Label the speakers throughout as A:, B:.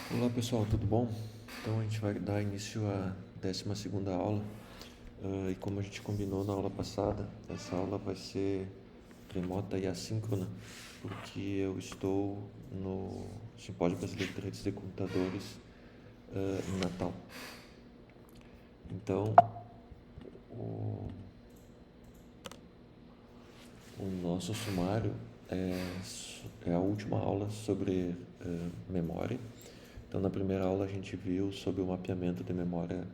A: Olá pessoal, tudo bom? Então a gente vai dar início à 12ª aula e como a gente combinou na aula passada, essa aula vai ser remota e assíncrona porque eu estou no Simpósio Brasileiro de Redes de Computadores em Natal. Então o, o nosso sumário é a última aula sobre memória. Então, na primeira aula, a gente viu sobre o mapeamento de memória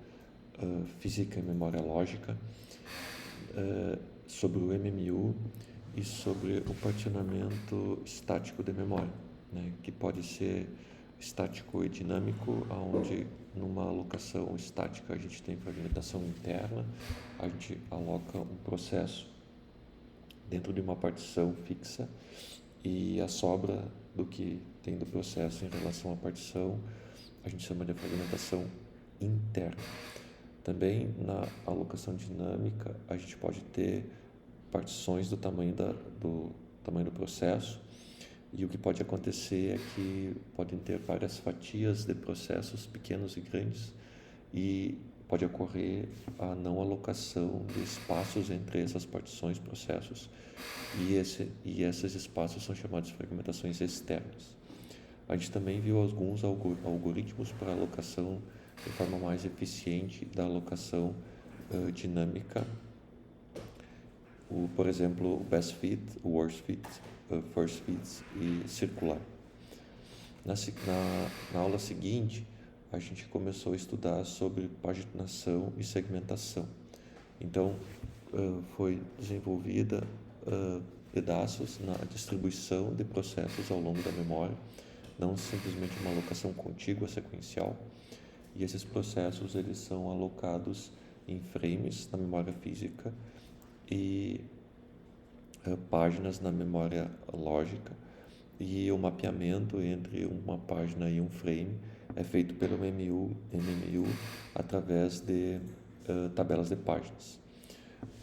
A: física e memória lógica, sobre o MMU e sobre o particionamento estático de memória, né, que pode ser estático e dinâmico, onde numa alocação estática a gente tem fragmentação interna, a gente aloca um processo dentro de uma partição fixa e a sobra do que tem do processo em relação à partição a gente chama de fragmentação interna. Também na alocação dinâmica a gente pode ter partições do tamanho do processo, e o que pode acontecer é que podem ter várias fatias de processos pequenos e grandes, e pode ocorrer a não alocação de espaços entre essas partições, processos, e esses espaços são chamados de fragmentações externas. A gente também viu alguns algoritmos para alocação de forma mais eficiente da alocação dinâmica, por exemplo, o best fit, o worst fit, first fit e circular. Na aula seguinte, a gente começou a estudar sobre paginação e segmentação. Então, foi desenvolvida pedaços na distribuição de processos ao longo da memória, não simplesmente uma alocação contígua sequencial. E esses processos eles são alocados em frames na memória física e páginas na memória lógica, e o mapeamento entre uma página e um frame é feito pelo MMU através de tabelas de páginas.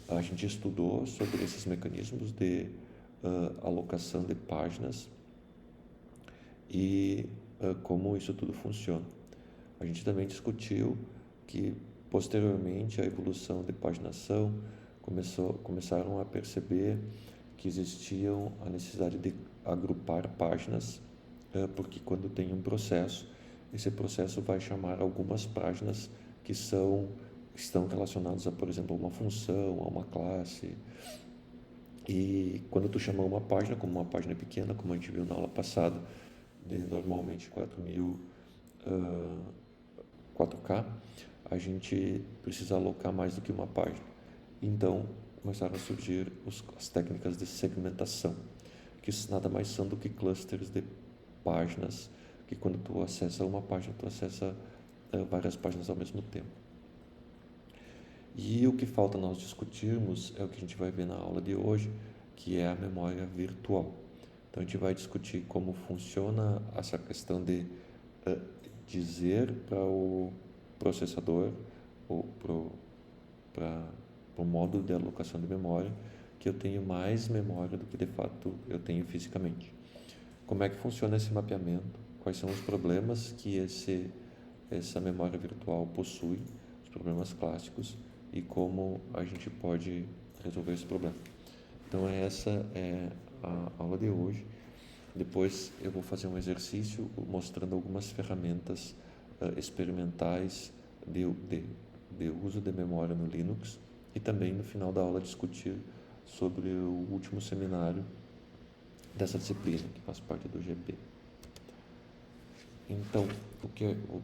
A: A gente estudou sobre esses mecanismos de alocação de páginas e como isso tudo funciona. A gente também discutiu que posteriormente à evolução de paginação começaram a perceber que existiam a necessidade de agrupar páginas, porque quando tem um processo, esse processo vai chamar algumas páginas que estão relacionadas a, por exemplo, uma função, a uma classe. E quando tu chama uma página, como uma página pequena, como a gente viu na aula passada, de normalmente 4000 4K, a gente precisa alocar mais do que uma página. Então, começaram a surgir as técnicas de segmentação, que nada mais são do que clusters de páginas, que quando tu acessa uma página, tu acessa várias páginas ao mesmo tempo. E o que falta nós discutirmos é o que a gente vai ver na aula de hoje, que é a memória virtual. Então, a gente vai discutir como funciona essa questão de dizer para o processador ou para o módulo de alocação de memória que eu tenho mais memória do que de fato eu tenho fisicamente. Como é que funciona esse mapeamento? Quais são os problemas que essa memória virtual possui, os problemas clássicos, e como a gente pode resolver esse problema. Então essa é a aula de hoje. Depois eu vou fazer um exercício mostrando algumas ferramentas experimentais de uso de memória no Linux, e também no final da aula discutir sobre o último seminário dessa disciplina, que faz parte do GP. Então, eu vou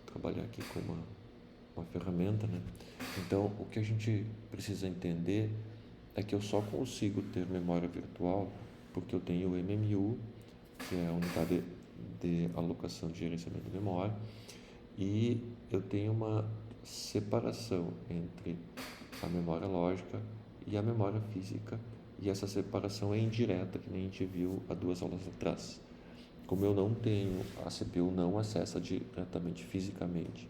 A: trabalhar aqui com uma ferramenta, né? Então, o que a gente precisa entender é que eu só consigo ter memória virtual porque eu tenho o MMU, que é a unidade de alocação de gerenciamento de memória, e eu tenho uma separação entre a memória lógica e a memória física, e essa separação é indireta, que nem a gente viu há 2 aulas atrás. Como eu não tenho, a CPU não acessa diretamente fisicamente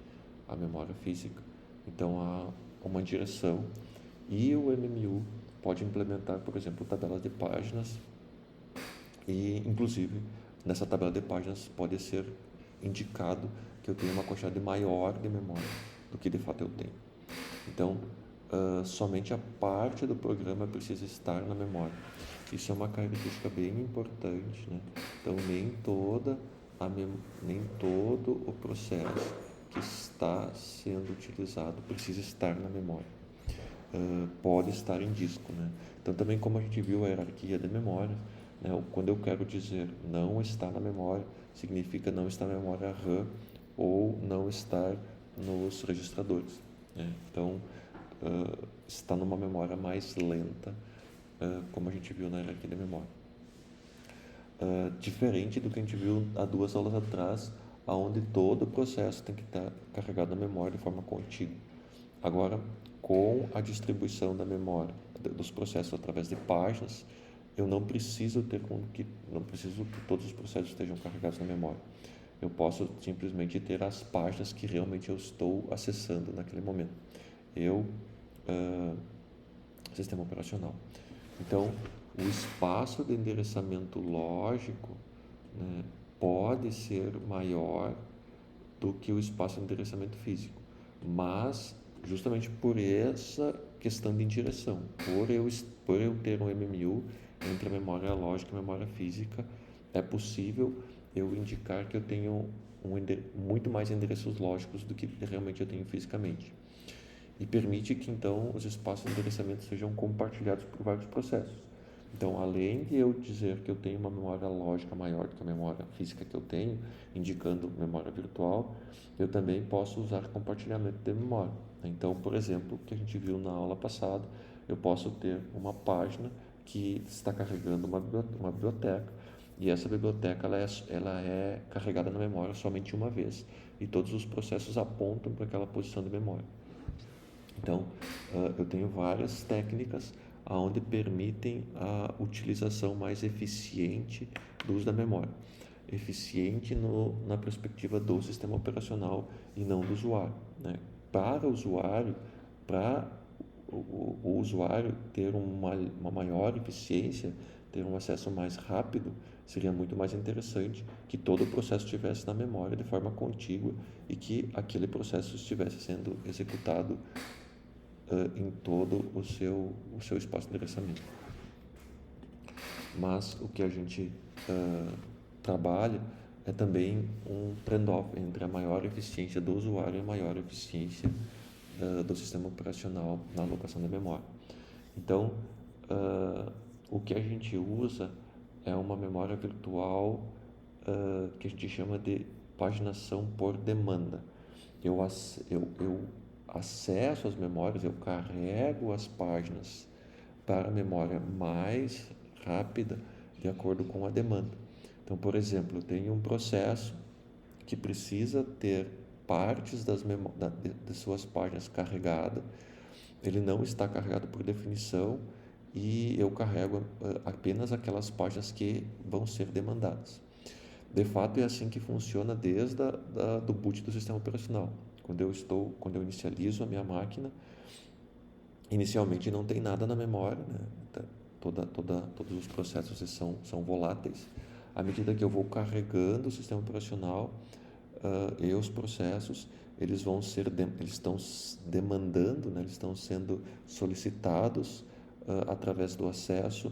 A: a memória física, então há uma direção, e o MMU pode implementar, por exemplo, tabelas de páginas, e inclusive nessa tabela de páginas pode ser indicado que eu tenho uma quantidade maior de memória do que de fato eu tenho. Então, somente a parte do programa precisa estar na memória. Isso é uma característica bem importante, né? Então, nem todo o processo que está sendo utilizado precisa estar na memória. Pode estar em disco, né? Então, também como a gente viu a hierarquia de memória, né? Quando eu quero dizer não está na memória, significa não está na memória RAM ou não estar nos registradores, né? Então, está numa memória mais lenta, como a gente viu na hierarquia de memória. Diferente do que a gente viu há 2 aulas atrás, onde todo o processo tem que estar carregado na memória de forma contínua. Agora, com a distribuição da memória dos processos através de páginas, eu não preciso que todos os processos estejam carregados na memória. Eu posso simplesmente ter as páginas que realmente eu estou acessando naquele momento. Sistema operacional. Então, o espaço de endereçamento lógico, né, pode ser maior do que o espaço de endereçamento físico, mas justamente por essa questão de indireção, por eu ter um MMU entre a memória lógica e a memória física, é possível eu indicar que eu tenho muito mais endereços lógicos do que realmente eu tenho fisicamente. E permite que então os espaços de endereçamento sejam compartilhados por vários processos. Então, além de eu dizer que eu tenho uma memória lógica maior do que a memória física que eu tenho, indicando memória virtual, eu também posso usar compartilhamento de memória. Então, por exemplo, o que a gente viu na aula passada, eu posso ter uma página que está carregando uma biblioteca, e essa biblioteca ela é carregada na memória somente uma vez, e todos os processos apontam para aquela posição de memória. Então, eu tenho várias técnicas onde permitem a utilização mais eficiente do uso da memória. Eficiente na perspectiva do sistema operacional e não do usuário, né? Para o usuário, para o usuário ter uma maior eficiência, ter um acesso mais rápido, seria muito mais interessante que todo o processo estivesse na memória de forma contígua e que aquele processo estivesse sendo executado em todo o seu espaço de endereçamento. Mas o que a gente trabalha é também um trade-off entre a maior eficiência do usuário e a maior eficiência do sistema operacional na alocação da memória. Então, o que a gente usa é uma memória virtual que a gente chama de paginação por demanda. Eu acesso as memórias, eu carrego as páginas para a memória mais rápida de acordo com a demanda. Então, por exemplo, eu tenho um processo que precisa ter partes de suas páginas carregadas, ele não está carregado por definição e eu carrego apenas aquelas páginas que vão ser demandadas. De fato, é assim que funciona desde do boot do sistema operacional. Quando eu inicializo a minha máquina, inicialmente não tem nada na memória, né? Todos os processos são voláteis. À medida que eu vou carregando o sistema operacional e os processos, eles estão demandando, né? Eles estão sendo solicitados através do acesso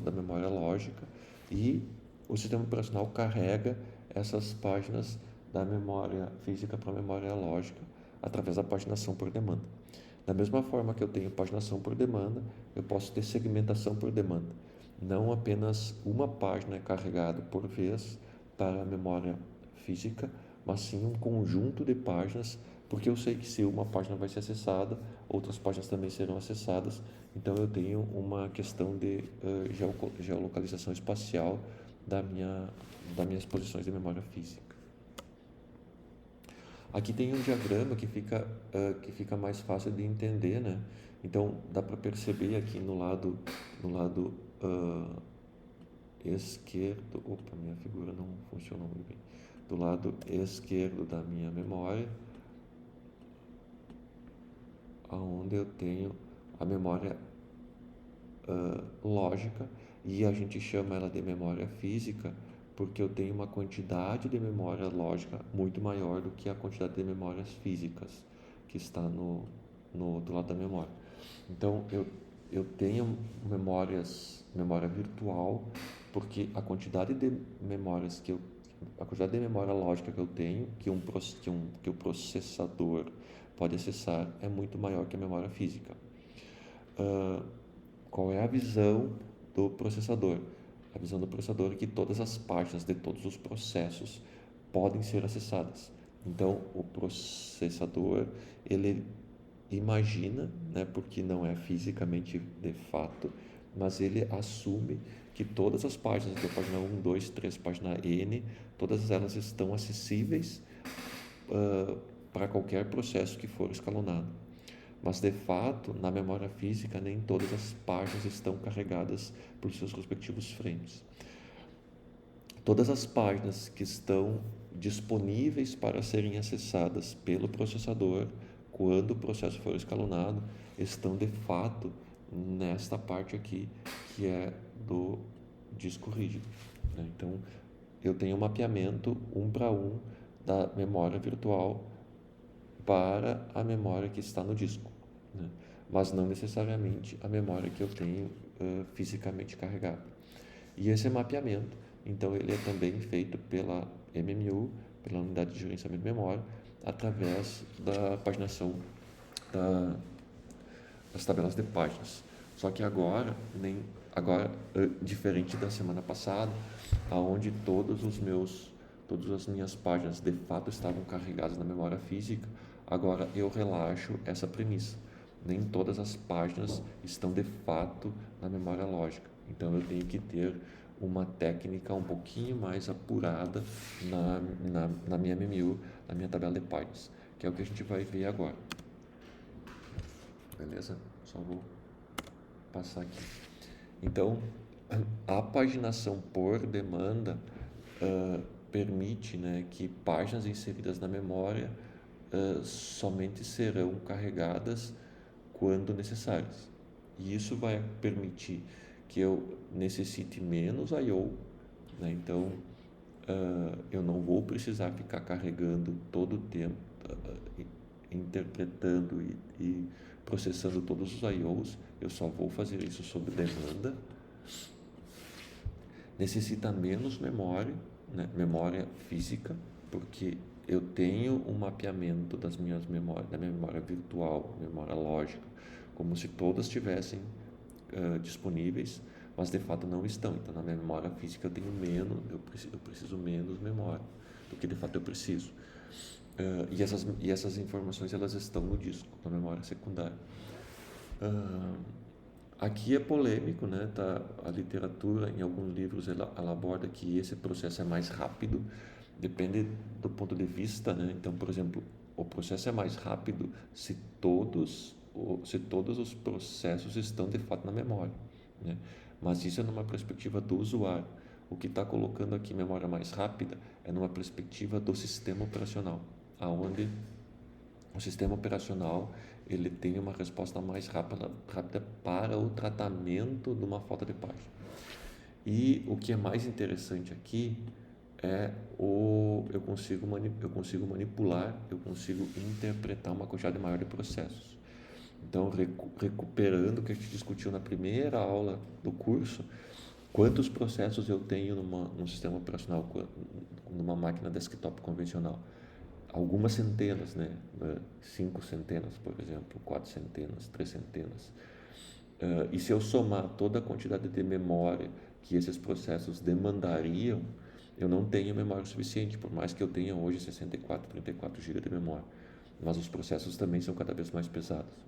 A: da memória lógica e o sistema operacional carrega essas páginas da memória física para a memória lógica através da paginação por demanda. Da mesma forma que eu tenho paginação por demanda, eu posso ter segmentação por demanda. Não apenas uma página é carregada por vez para a memória física, mas sim um conjunto de páginas, porque eu sei que se uma página vai ser acessada, outras páginas também serão acessadas. Então eu tenho uma questão de geolocalização espacial das minhas posições de memória física. Aqui tem um diagrama que fica mais fácil de entender, né? Então dá para perceber aqui no lado esquerdo, opa, minha figura não funcionou muito bem. Do lado esquerdo da minha memória, onde eu tenho a memória lógica, e a gente chama ela de memória física porque eu tenho uma quantidade de memória lógica muito maior do que a quantidade de memórias físicas que está no outro lado da memória. Então, eu tenho memória virtual, porque a quantidade de memórias a quantidade de memória lógica que eu tenho, que o processador pode acessar, é muito maior que a memória física. Qual é a visão do processador? A visão do processador é que todas as páginas de todos os processos podem ser acessadas. Então, o processador, ele imagina, né, porque não é fisicamente de fato, mas ele assume que todas as páginas da página 1, 2, 3, página N, todas elas estão acessíveis para qualquer processo que for escalonado. Mas, de fato, na memória física, nem todas as páginas estão carregadas por seus respectivos frames. Todas as páginas que estão disponíveis para serem acessadas pelo processador quando o processo for escalonado estão, de fato, nesta parte aqui, que é do disco rígido, né? Então, eu tenho um mapeamento 1 para 1 da memória virtual para a memória que está no disco, né? Mas não necessariamente a memória que eu tenho fisicamente carregada. E esse mapeamento, então, ele é também feito pela MMU, pela Unidade de Gerenciamento de Memória, através da paginação das tabelas de páginas. Só que agora, diferente da semana passada, aonde todas as minhas páginas de fato estavam carregadas na memória física, agora eu relaxo essa premissa. Nem todas as páginas estão de fato na memória lógica. Então eu tenho que ter uma técnica um pouquinho mais apurada na minha MMU, na minha tabela de páginas, que é o que a gente vai ver agora. Beleza? Só vou passar aqui. Então, a paginação por demanda permite, né, que páginas inseridas na memória somente serão carregadas quando necessárias. E isso vai permitir que eu necessite menos I/O, né? Então, eu não vou precisar ficar carregando todo o tempo, interpretando e processando todos os I/Os. Eu só vou fazer isso sob demanda. Necessita menos memória, né? Memória física, porque eu tenho um mapeamento das minhas memórias, da minha memória virtual, memória lógica, como se todas estivessem disponíveis, mas de fato não estão. Então, na minha memória física eu tenho menos, eu preciso menos memória do que de fato eu preciso. E essas informações elas estão no disco, na memória secundária. Aqui é polêmico, né? Tá, a literatura, em alguns livros, ela aborda que esse processo é mais rápido, depende do ponto de vista, né? Então, por exemplo, o processo é mais rápido se todos os processos estão de fato na memória, né? Mas isso é numa perspectiva do usuário. O que está colocando aqui memória mais rápida é numa perspectiva do sistema operacional, aonde o sistema operacional ele tem uma resposta mais rápida para o tratamento de uma falta de página. E o que é mais interessante aqui é eu consigo manipular, eu consigo interpretar uma quantidade maior de processos. Então, recuperando o que a gente discutiu na primeira aula do curso, quantos processos eu tenho num sistema operacional, numa máquina desktop convencional? Algumas centenas, né? 5 centenas, por exemplo, 4 centenas, 3 centenas. E se eu somar toda a quantidade de memória que esses processos demandariam, eu não tenho memória suficiente, por mais que eu tenha hoje 64, 34 GB de memória. Mas os processos também são cada vez mais pesados.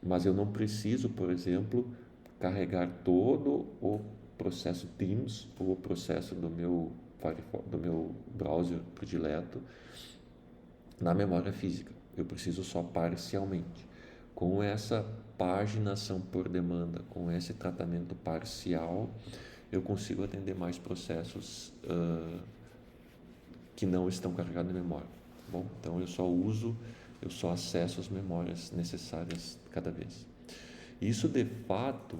A: Mas eu não preciso, por exemplo, carregar todo o processo Teams ou o processo do meu browser predileto na memória física. Eu preciso só parcialmente. Com essa paginação por demanda, com esse tratamento parcial, eu consigo atender mais processos que não estão carregados na memória. Bom, então eu só acesso as memórias necessárias cada vez. Isso de fato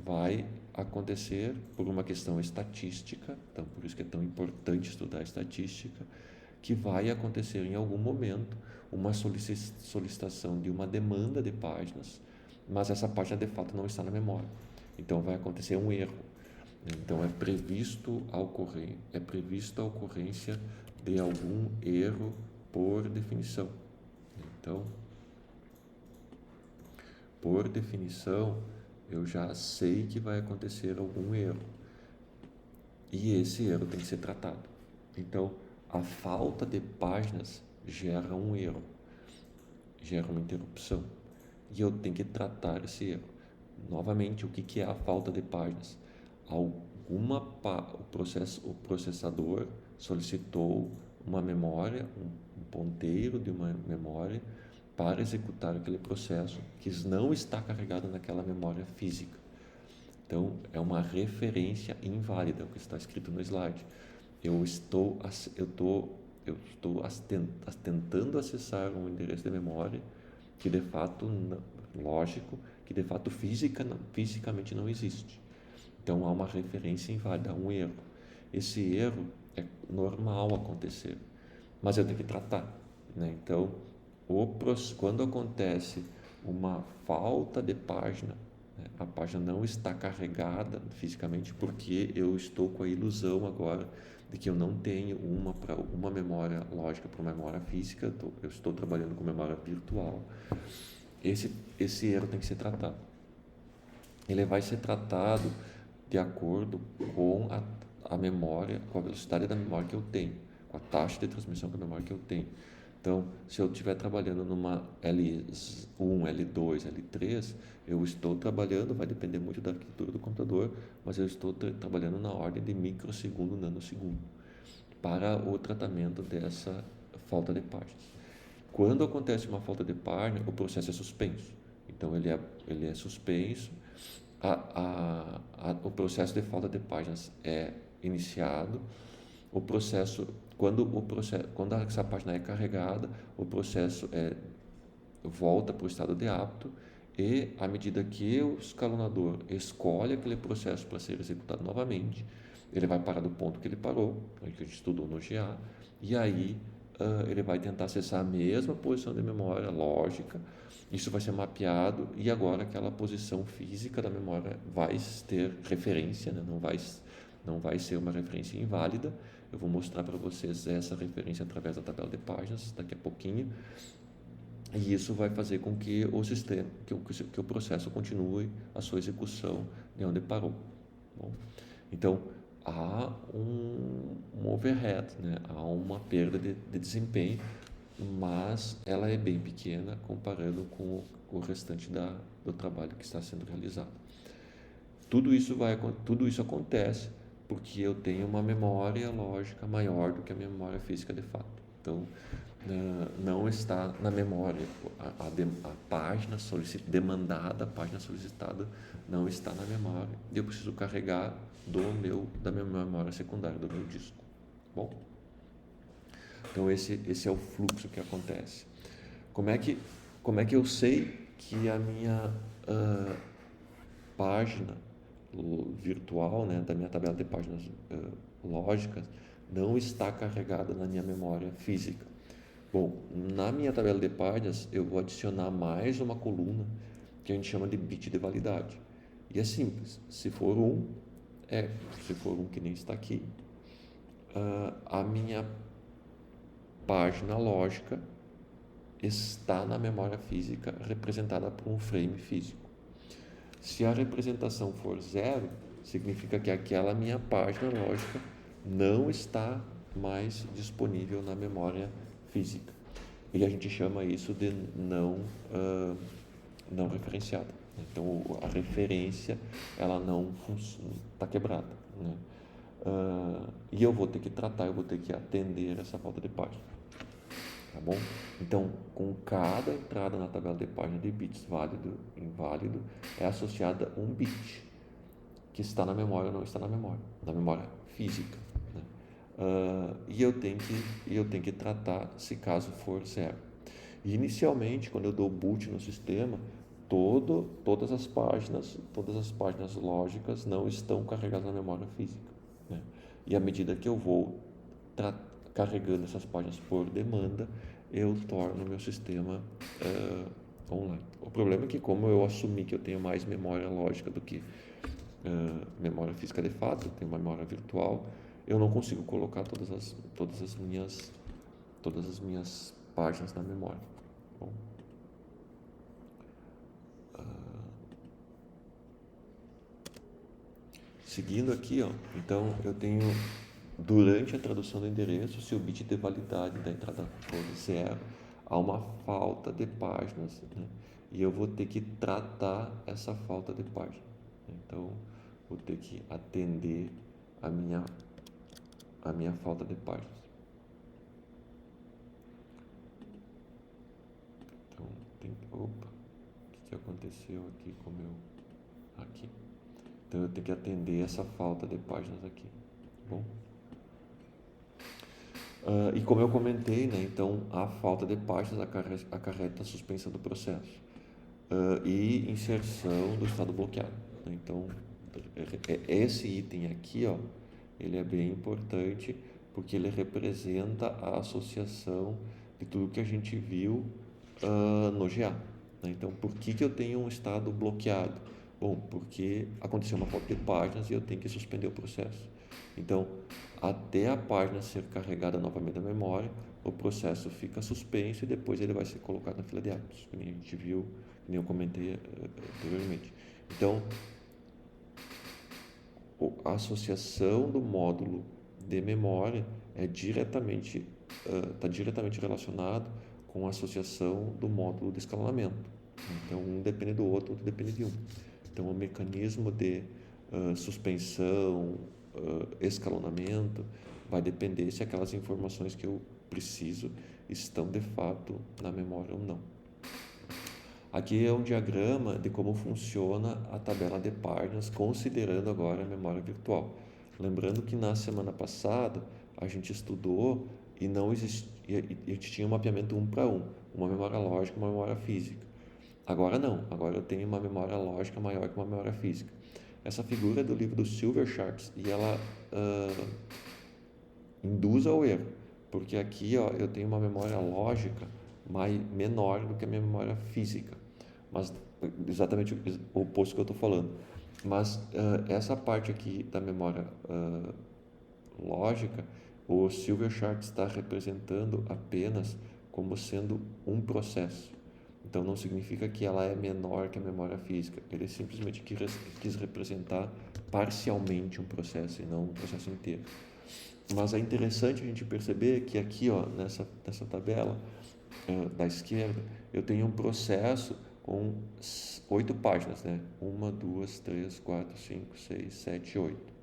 A: vai acontecer por uma questão estatística, então por isso que é tão importante estudar estatística, que vai acontecer em algum momento uma solicitação de uma demanda de páginas, mas essa página de fato não está na memória. Então vai acontecer um erro. Então é previsto a ocorrência de algum erro por definição. Então, por definição, eu já sei que vai acontecer algum erro. E esse erro tem que ser tratado. Então, a falta de páginas gera um erro, gera uma interrupção. E eu tenho que tratar esse erro. Novamente, o que é a falta de páginas? O processador solicitou uma memória, um ponteiro de uma memória para executar aquele processo que não está carregado naquela memória física. Então, é uma referência inválida, o que está escrito no slide. Eu estou tentando acessar um endereço de memória que de fato, lógico, que de fato fisicamente não existe. Então há uma referência inválida, há um erro. Esse erro é normal acontecer, mas eu tenho que tratar, né? Então, quando acontece uma falta de página, né? A página não está carregada fisicamente porque eu estou com a ilusão agora de que eu não tenho uma memória lógica para uma memória física, eu estou trabalhando com memória virtual. Esse erro tem que ser tratado. Ele vai ser tratado de acordo com a memória, com a velocidade da memória que eu tenho, com a taxa de transmissão da memória que eu tenho. Então, se eu estiver trabalhando numa L1, L2, L3, eu estou trabalhando, vai depender muito da arquitetura do computador, mas eu estou trabalhando na ordem de microsegundo, nanosegundo, para o tratamento dessa falta de páginas. Quando acontece uma falta de página, o processo é suspenso. Então, ele é suspenso, o processo de falta de páginas é iniciado, quando essa página é carregada, o processo volta para o estado de apto e, à medida que o escalonador escolhe aquele processo para ser executado novamente, ele vai parar do ponto que ele parou, que a gente estudou no GA, e aí ele vai tentar acessar a mesma posição de memória lógica, isso vai ser mapeado e agora aquela posição física da memória vai ter referência, né? Não vai ser uma referência inválida. Eu vou mostrar para vocês essa referência através da tabela de páginas daqui a pouquinho. E isso vai fazer com que o sistema, que o processo continue a sua execução de onde parou. Bom, então, há um overhead, né? Há uma perda de desempenho, mas ela é bem pequena comparando com o restante do trabalho que está sendo realizado. Tudo isso acontece porque eu tenho uma memória lógica maior do que a minha memória física de fato. Então, não está na memória, a página demandada, a página solicitada não está na memória, e eu preciso carregar da minha memória secundária, do meu disco. Bom, então esse é o fluxo que acontece. Como é que eu sei que a minha página virtual, né, da minha tabela de páginas lógicas não está carregada na minha memória física? Bom, na minha tabela de páginas eu vou adicionar mais uma coluna que a gente chama de bit de validade. E é simples, se for um que nem está aqui, a minha página lógica está na memória física representada por um frame físico. Se a representação for 0, significa que aquela minha página lógica não está mais disponível na memória física. E a gente chama isso de não referenciada. Então, a referência ela não está quebrada, né? E eu vou ter que atender essa falta de página. Tá bom? Então, com cada entrada na tabela de página de bits válido e inválido, é associada um bit que está na memória ou não está na memória física, né? E eu tenho que tratar se caso for 0. E inicialmente, quando eu dou boot no sistema, todas as páginas lógicas não estão carregadas na memória física, né? E à medida que eu vou carregando essas páginas por demanda, eu torno o meu sistema online. O problema é que, como eu assumi que eu tenho mais memória lógica do que memória física de fato, eu tenho uma memória virtual, eu não consigo colocar todas as minhas páginas na memória. Bom, seguindo aqui, ó, então eu tenho, durante a tradução do endereço, se o bit de validade da entrada for 0, há uma falta de páginas, né? E eu vou ter que tratar essa falta de página. Então, vou ter que atender a minha falta de páginas. Então, opa, o que aconteceu aqui com o meu... Aqui. Então, eu tenho que atender essa falta de páginas aqui. Bom... e como eu comentei, né, então a falta de páginas acarreta a suspensão do processo e inserção do estado bloqueado, né? Então, esse item aqui, ó, ele é bem importante porque ele representa a associação de tudo que a gente viu no GA, né? Então, por que eu tenho um estado bloqueado? Bom, porque aconteceu uma falta de páginas e eu tenho que suspender o processo. Então, até a página ser carregada novamente na memória, o processo fica suspenso e depois ele vai ser colocado na fila de hábitos, que nem a gente viu, que nem eu comentei anteriormente. Então, a associação do módulo de memória está diretamente relacionado com a associação do módulo de escalonamento. Então, um depende do outro, outro depende de um. Então, o mecanismo de suspensão, escalonamento, vai depender se aquelas informações que eu preciso estão de fato na memória ou não. Aqui é um diagrama de como funciona a tabela de páginas, considerando agora a memória virtual. Lembrando que na semana passada a gente estudou e não existia, a gente tinha um mapeamento 1 para 1, uma memória lógica e uma memória física. Agora não, agora eu tenho uma memória lógica maior que uma memória física. Essa figura é do livro do Silver Sharps e ela induz ao erro, porque aqui, ó, eu tenho uma memória lógica menor do que a minha memória física, mas exatamente o oposto que eu estou falando. Mas essa parte aqui da memória lógica, o Silver Sharps está representando apenas como sendo um processo. Então, não significa que ela é menor que a memória física. Ele simplesmente quis representar parcialmente um processo e não um processo inteiro. Mas é interessante a gente perceber que aqui, ó, nessa tabela da esquerda, eu tenho um processo com 8 páginas, né? 1, 2, 3, 4, 5, 6, 7, 8.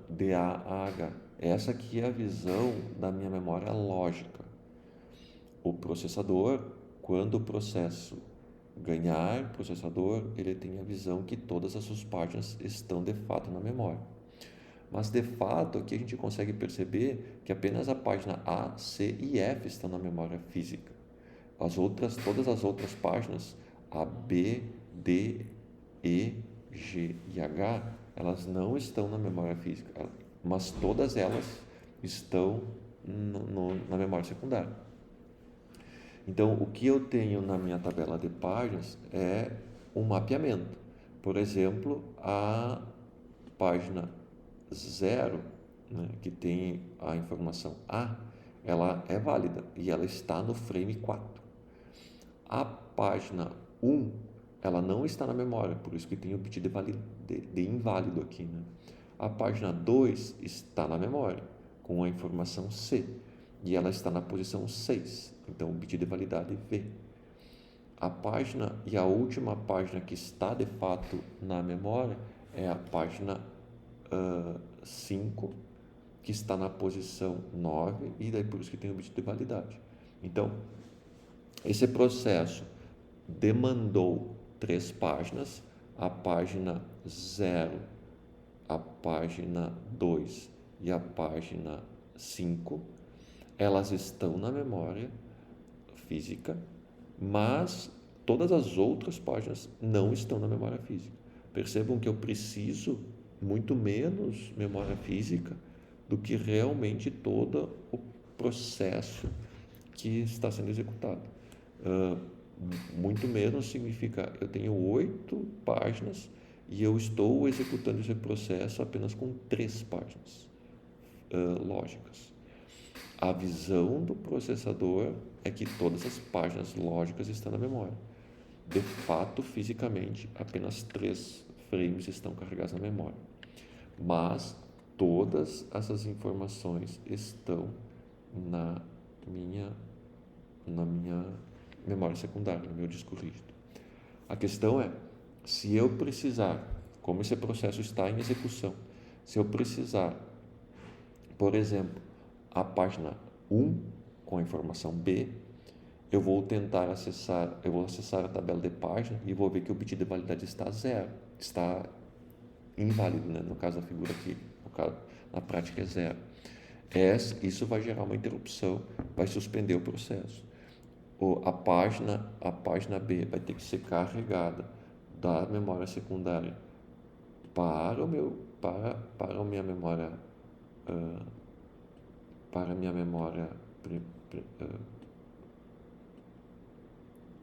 A: DAH. Essa aqui é a visão da minha memória lógica. O processador, quando o processo ganhar processador, ele tem a visão que todas as suas páginas estão de fato na memória. Mas de fato, aqui a gente consegue perceber que apenas a página A, C e F estão na memória física. Todas as outras páginas, a B, D, E, G e H, elas não estão na memória física, mas todas elas estão na memória secundária. Então, o que eu tenho na minha tabela de páginas é um mapeamento. Por exemplo, a página 0, né, que tem a informação A, ela é válida e ela está no frame 4. A página 1, ela não está na memória, por isso que tem o bit de inválido aqui, né? A página 2 está na memória, com a informação C, e ela está na posição 6, então o bit de validade V. A página e a última página que está de fato na memória é a página 5, que está na posição 9, e daí por isso que tem o bit de validade. Então, esse processo demandou 3 páginas, a página 0, a página 2 e a página 5. Elas estão na memória física, mas todas as outras páginas não estão na memória física. Percebam que eu preciso muito menos memória física do que realmente todo o processo que está sendo executado. Muito menos significa eu tenho 8 páginas e eu estou executando esse processo apenas com 3 páginas lógicas. A visão do processador é que todas as páginas lógicas estão na memória. De fato, fisicamente, apenas 3 frames estão carregados na memória. Mas todas essas informações estão na minha memória secundária, no meu disco rígido. A questão é, se eu precisar, como esse processo está em execução, se eu precisar, por exemplo, a página 1 com a informação B, eu vou acessar a tabela de página e vou ver que o bit de validade está zero, está inválido, né? No caso da figura aqui, na prática é zero. Isso vai gerar uma interrupção, vai suspender o processo. A página B vai ter que ser carregada da memória secundária para a minha memória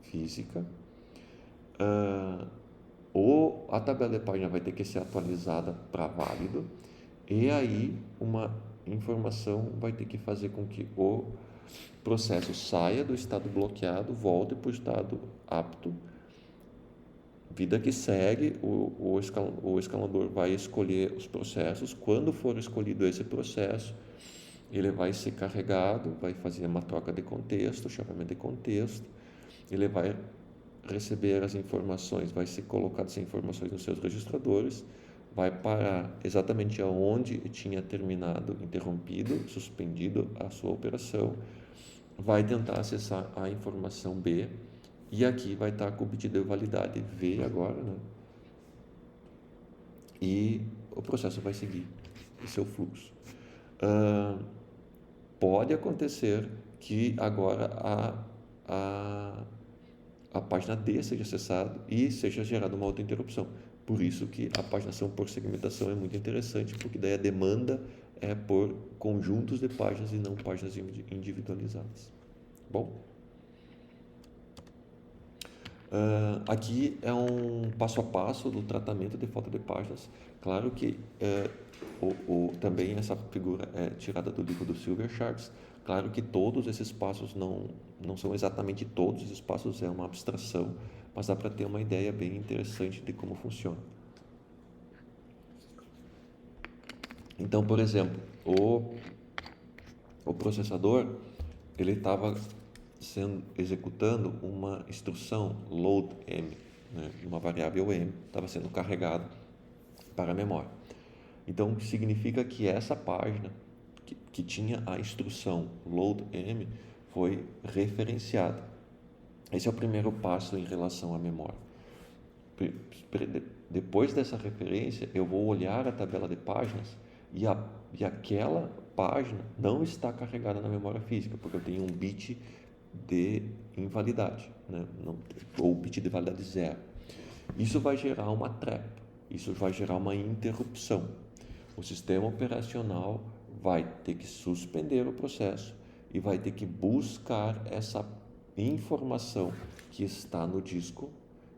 A: física, ou a tabela de página vai ter que ser atualizada para válido, e aí uma informação vai ter que fazer com que o processo saia do estado bloqueado, volte para o estado apto. Vida que segue, o escalador vai escolher os processos. Quando for escolhido esse processo, ele vai ser carregado, vai fazer uma troca de contexto, chaveamento de contexto, ele vai receber as informações, vai ser colocado as informações nos seus registradores, vai parar exatamente aonde tinha terminado, interrompido, suspendido a sua operação, vai tentar acessar a informação B, e aqui vai estar com o bit de validade V agora, né? E o processo vai seguir o seu fluxo. Pode acontecer que agora a página D seja acessada e seja gerada uma outra interrupção. Por isso que a paginação por segmentação é muito interessante, porque daí a demanda é por conjuntos de páginas e não páginas individualizadas. Bom, aqui é um passo a passo do tratamento de falta de páginas. Claro que também essa figura é tirada do livro do Silvercharts. Claro que todos esses passos não são exatamente todos esses passos, é uma abstração, mas dá para ter uma ideia bem interessante de como funciona. Então, por exemplo, o processador, ele estava executando uma instrução load m, né? Uma variável m estava sendo carregada para a memória. Então, significa que essa página que tinha a instrução load m foi referenciada. Esse é o primeiro passo em relação à memória. Depois dessa referência, eu vou olhar a tabela de páginas e aquela página não está carregada na memória física, porque eu tenho um bit de invalidade, né? Ou bit de validade zero. Isso vai gerar uma trap, isso vai gerar uma interrupção. O sistema operacional vai ter que suspender o processo e vai ter que buscar essa informação que está no disco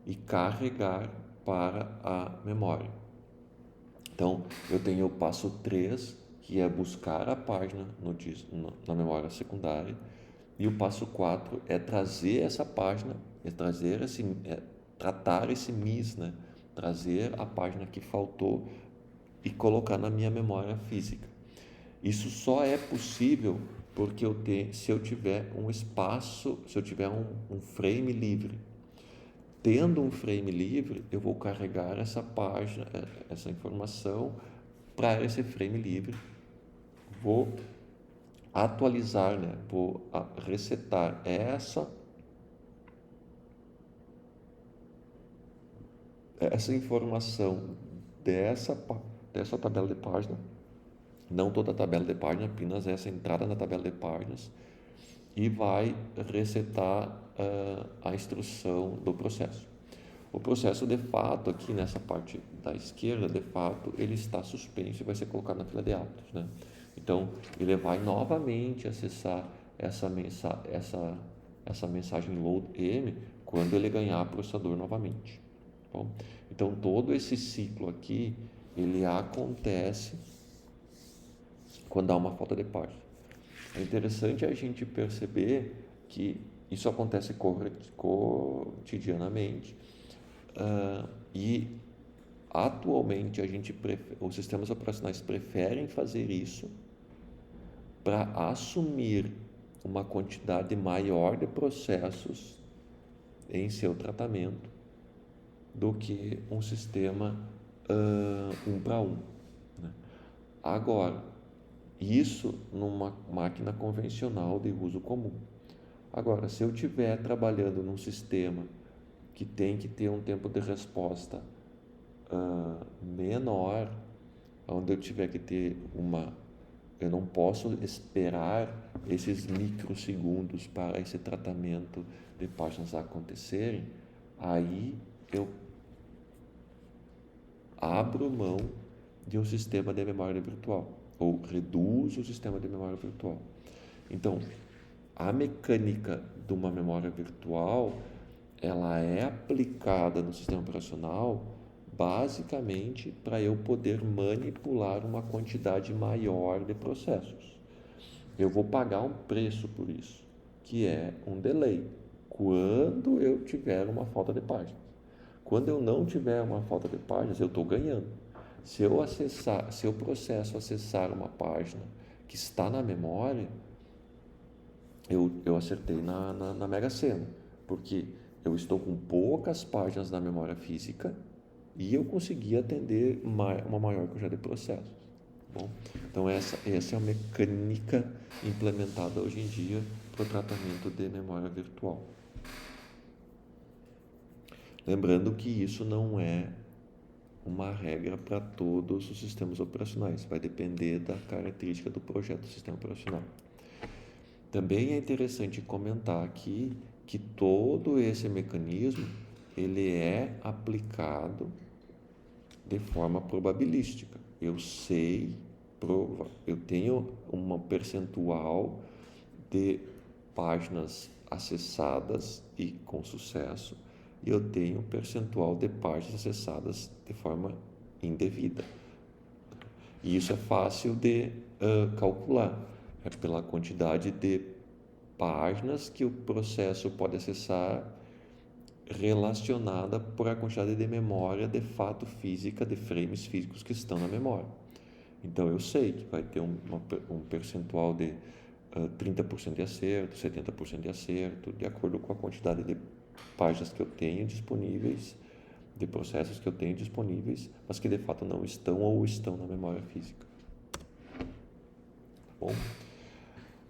A: e carregar para a memória. Então, eu tenho o passo 3, que é buscar a página no disco, na memória secundária, e o passo 4 é trazer essa página, tratar esse miss, né? Trazer a página que faltou e colocar na minha memória física. Isso só é possível porque se eu tiver um espaço, se eu tiver um frame livre. Tendo um frame livre, eu vou carregar essa página, essa informação para esse frame livre. Vou atualizar, né? Vou resetar essa informação dessa tabela de página, não toda a tabela de página, apenas essa entrada na tabela de páginas, e vai resetar a instrução do processo. O processo, de fato, aqui nessa parte da esquerda, de fato, ele está suspenso e vai ser colocado na fila de autos, né? Então, ele vai novamente acessar essa mensagem load M quando ele ganhar processador novamente. Bom, então, todo esse ciclo aqui, ele acontece quando há uma falta de página. É interessante a gente perceber que isso acontece cotidianamente, e atualmente os sistemas operacionais preferem fazer isso para assumir uma quantidade maior de processos em seu tratamento do que um sistema um para um, né? Agora, isso numa máquina convencional de uso comum. Agora, se eu estiver trabalhando num sistema que tem que ter um tempo de resposta menor, onde eu tiver que ter eu não posso esperar esses microsegundos para esse tratamento de páginas acontecerem, aí eu abro mão de um sistema de memória virtual, ou reduzo o sistema de memória virtual. Então, a mecânica de uma memória virtual, ela é aplicada no sistema operacional basicamente para eu poder manipular uma quantidade maior de processos. Eu vou pagar um preço por isso, que é um delay, quando eu tiver uma falta de páginas. Quando eu não tiver uma falta de páginas, eu estou ganhando. Se o processo acessar uma página que está na memória, eu acertei na Mega Sena, porque eu estou com poucas páginas na memória física e eu consegui atender uma maior quantidade de processos. Bom, então essa é a mecânica implementada hoje em dia para o tratamento de memória virtual. Lembrando que isso não é uma regra para todos os sistemas operacionais, vai depender da característica do projeto do sistema operacional. Também é interessante comentar aqui que todo esse mecanismo ele é aplicado de forma probabilística. Eu tenho uma percentual de páginas acessadas e com sucesso, e eu tenho um percentual de páginas acessadas de forma indevida. E isso é fácil de calcular, é pela quantidade de páginas que o processo pode acessar relacionada por a quantidade de memória de fato física, de frames físicos que estão na memória. Então eu sei que vai ter um percentual de 30% de acerto, 70% de acerto, de acordo com a quantidade de páginas que eu tenho disponíveis, de processos que eu tenho disponíveis, mas que de fato não estão ou estão na memória física. Bom,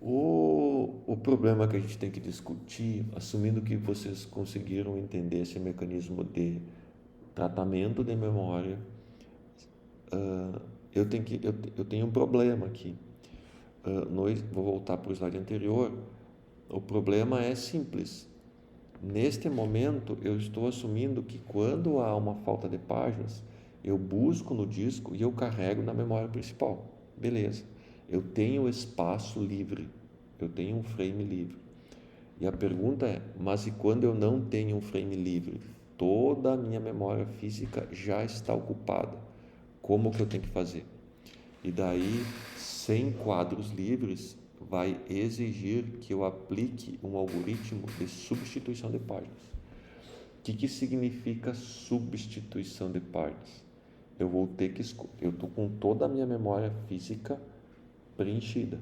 A: o problema que a gente tem que discutir, assumindo que vocês conseguiram entender esse mecanismo de tratamento de memória, eu tenho um problema aqui. Vou voltar para o slide anterior. O problema é simples. Neste momento, eu estou assumindo que quando há uma falta de páginas, eu busco no disco e eu carrego na memória principal. Beleza. Eu tenho espaço livre, eu tenho um frame livre. E a pergunta é, mas e quando eu não tenho um frame livre? Toda a minha memória física já está ocupada. Como que eu tenho que fazer? E daí, sem quadros livres, vai exigir que eu aplique um algoritmo de substituição de páginas. O que significa substituição de páginas? Eu estou com toda a minha memória física preenchida.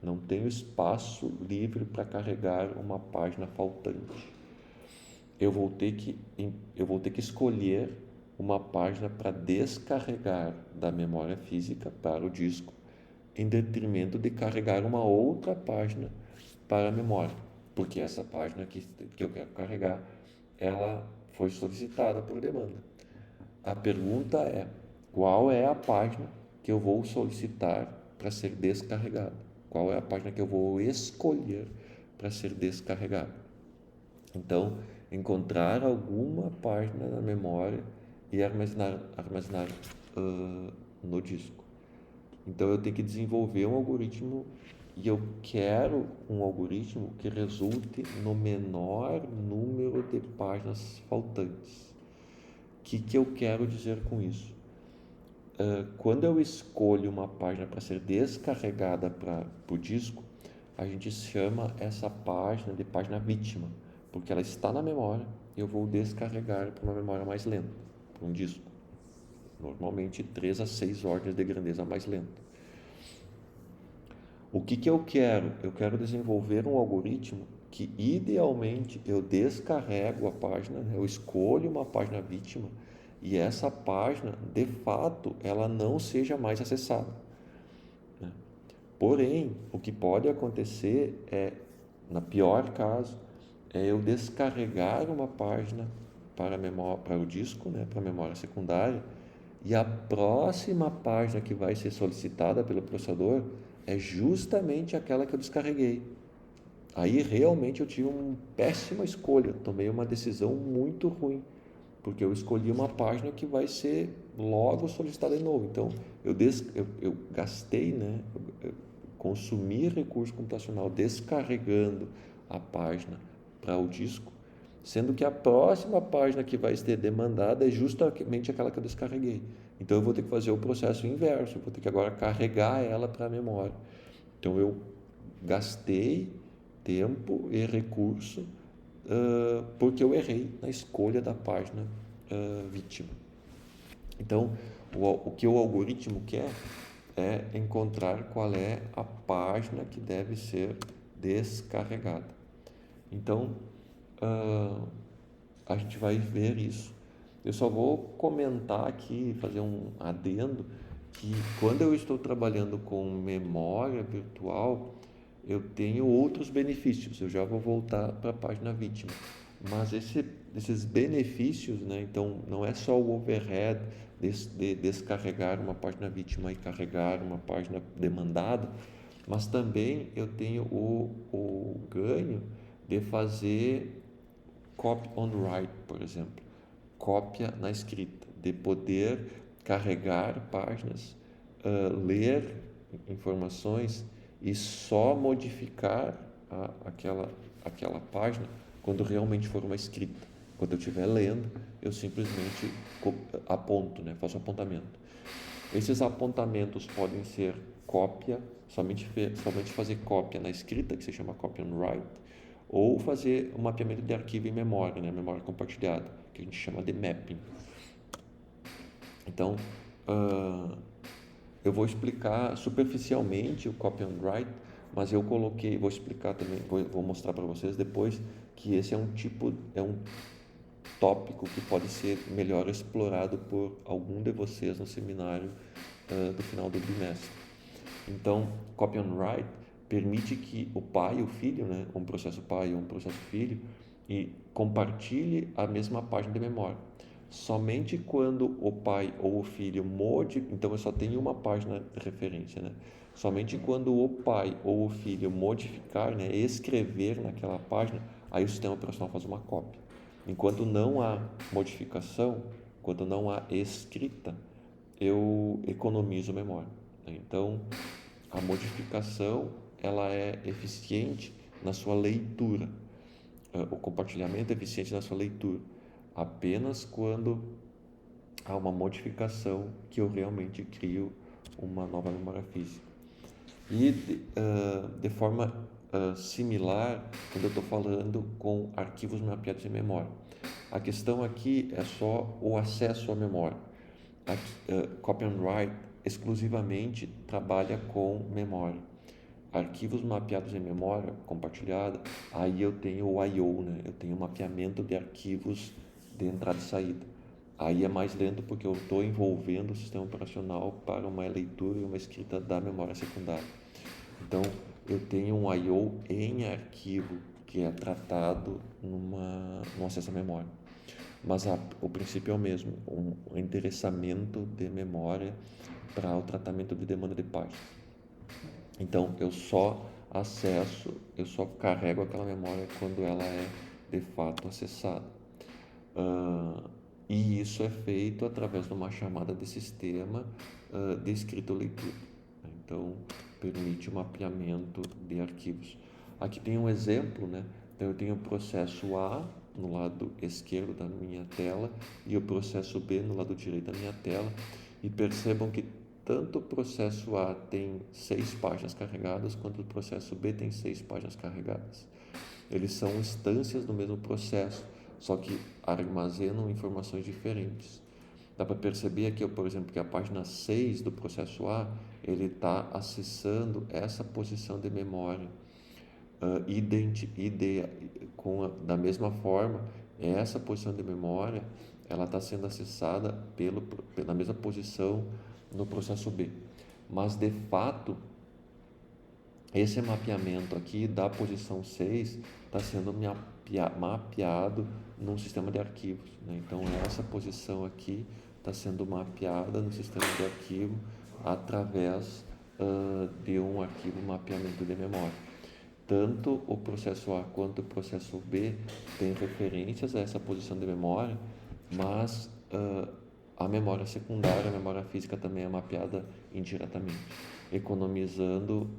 A: Não tenho espaço livre para carregar uma página faltante. Eu vou ter que escolher uma página para descarregar da memória física para o disco, em detrimento de carregar uma outra página para a memória, porque essa página que eu quero carregar, ela foi solicitada por demanda. A pergunta é, qual é a página que eu vou solicitar para ser descarregada? Qual é a página que eu vou escolher para ser descarregada. Então, encontrar alguma página na memória e armazenar no disco. Então, eu tenho que desenvolver um algoritmo e eu quero um algoritmo que resulte no menor número de páginas faltantes. O que eu quero dizer com isso? Quando eu escolho uma página para ser descarregada para o disco, a gente chama essa página de página vítima, porque ela está na memória e eu vou descarregar para uma memória mais lenta, para um disco. Normalmente 3 a 6 ordens de grandeza mais lenta. O que eu quero? Eu quero desenvolver um algoritmo que idealmente eu descarrego a página, eu escolho uma página vítima e essa página, de fato, ela não seja mais acessada. Porém, o que pode acontecer é, na pior caso, é eu descarregar uma página para o disco, né, para a memória secundária, e a próxima página que vai ser solicitada pelo processador é justamente aquela que eu descarreguei. Aí realmente eu tive uma péssima escolha, tomei uma decisão muito ruim, porque eu escolhi uma página que vai ser logo solicitada de novo. Então, eu gastei, né, eu consumi recurso computacional descarregando a página para o disco, sendo que a próxima página que vai ser demandada é justamente aquela que eu descarreguei. Então, eu vou ter que fazer o processo inverso, eu vou ter que agora carregar ela para a memória. Então, eu gastei tempo e recurso porque eu errei na escolha da página vítima. Então, o que o algoritmo quer é encontrar qual é a página que deve ser descarregada. Então, a gente vai ver isso. Eu só vou comentar aqui, fazer um adendo, que quando eu estou trabalhando com memória virtual, eu tenho outros benefícios. Eu já vou voltar para a página vítima. Mas esses benefícios, né? Então, não é só o overhead de descarregar uma página vítima e carregar uma página demandada, mas também eu tenho o ganho de fazer copy on write, por exemplo, cópia na escrita, de poder carregar páginas, ler informações e só modificar aquela página quando realmente for uma escrita. Quando eu estiver lendo, eu simplesmente aponto, né? Faço apontamento. Esses apontamentos podem ser cópia, somente fazer cópia na escrita, que se chama copy on write, ou fazer um mapeamento de arquivo em memória, né? Memória compartilhada, que a gente chama de mapping. Então, eu vou explicar superficialmente o copy on write, mas eu vou explicar também, vou mostrar para vocês depois que esse é um tópico que pode ser melhor explorado por algum de vocês no seminário do final do bimestre. Então, copy on write permite que o pai e o filho, né, um processo pai ou um processo filho, e compartilhe a mesma página de memória. Somente quando o pai ou o filho então eu só tenho uma página de referência, né? Somente quando o pai ou o filho modificar, né, escrever naquela página, aí o sistema operacional faz uma cópia. Enquanto não há modificação, enquanto não há escrita, eu economizo memória. Então, a modificação ela é eficiente na sua leitura. O compartilhamento é eficiente na sua leitura. Apenas quando há uma modificação que eu realmente crio uma nova memória física. E de forma similar, quando eu estou falando com arquivos mapeados em memória. A questão aqui é só o acesso à memória. Copy on write exclusivamente trabalha com memória. Arquivos mapeados em memória compartilhada, aí eu tenho o I/O, né? Eu tenho mapeamento de arquivos de entrada e saída. Aí é mais lento porque eu estou envolvendo o sistema operacional para uma leitura e uma escrita da memória secundária. Então, eu tenho um I/O em arquivo que é tratado no acesso à memória. Mas o princípio é o mesmo, um endereçamento de memória para o tratamento de demanda de página. Então, eu só acesso, eu só carrego aquela memória quando ela é de fato acessada. E isso é feito através de uma chamada de sistema de escrita-leitura. Então, permite o mapeamento de arquivos. Aqui tem um exemplo, né? Então, eu tenho o processo A no lado esquerdo da minha tela e o processo B no lado direito da minha tela. E percebam que tanto o processo A tem 6 páginas carregadas, quanto o processo B tem 6 páginas carregadas. Eles são instâncias do mesmo processo, só que armazenam informações diferentes. Dá para perceber aqui, por exemplo, que a página 6 do processo A, ele está acessando essa posição de memória. Da mesma forma, essa posição de memória, ela está sendo acessada pela mesma posição no processo B. Mas, de fato, esse mapeamento aqui da posição 6 está sendo mapeado num sistema de arquivos, né? Então, essa posição aqui está sendo mapeada no sistema de arquivo através de um arquivo mapeamento de memória. Tanto o processo A quanto o processo B têm referências a essa posição de memória, mas a memória secundária, a memória física também é mapeada indiretamente, economizando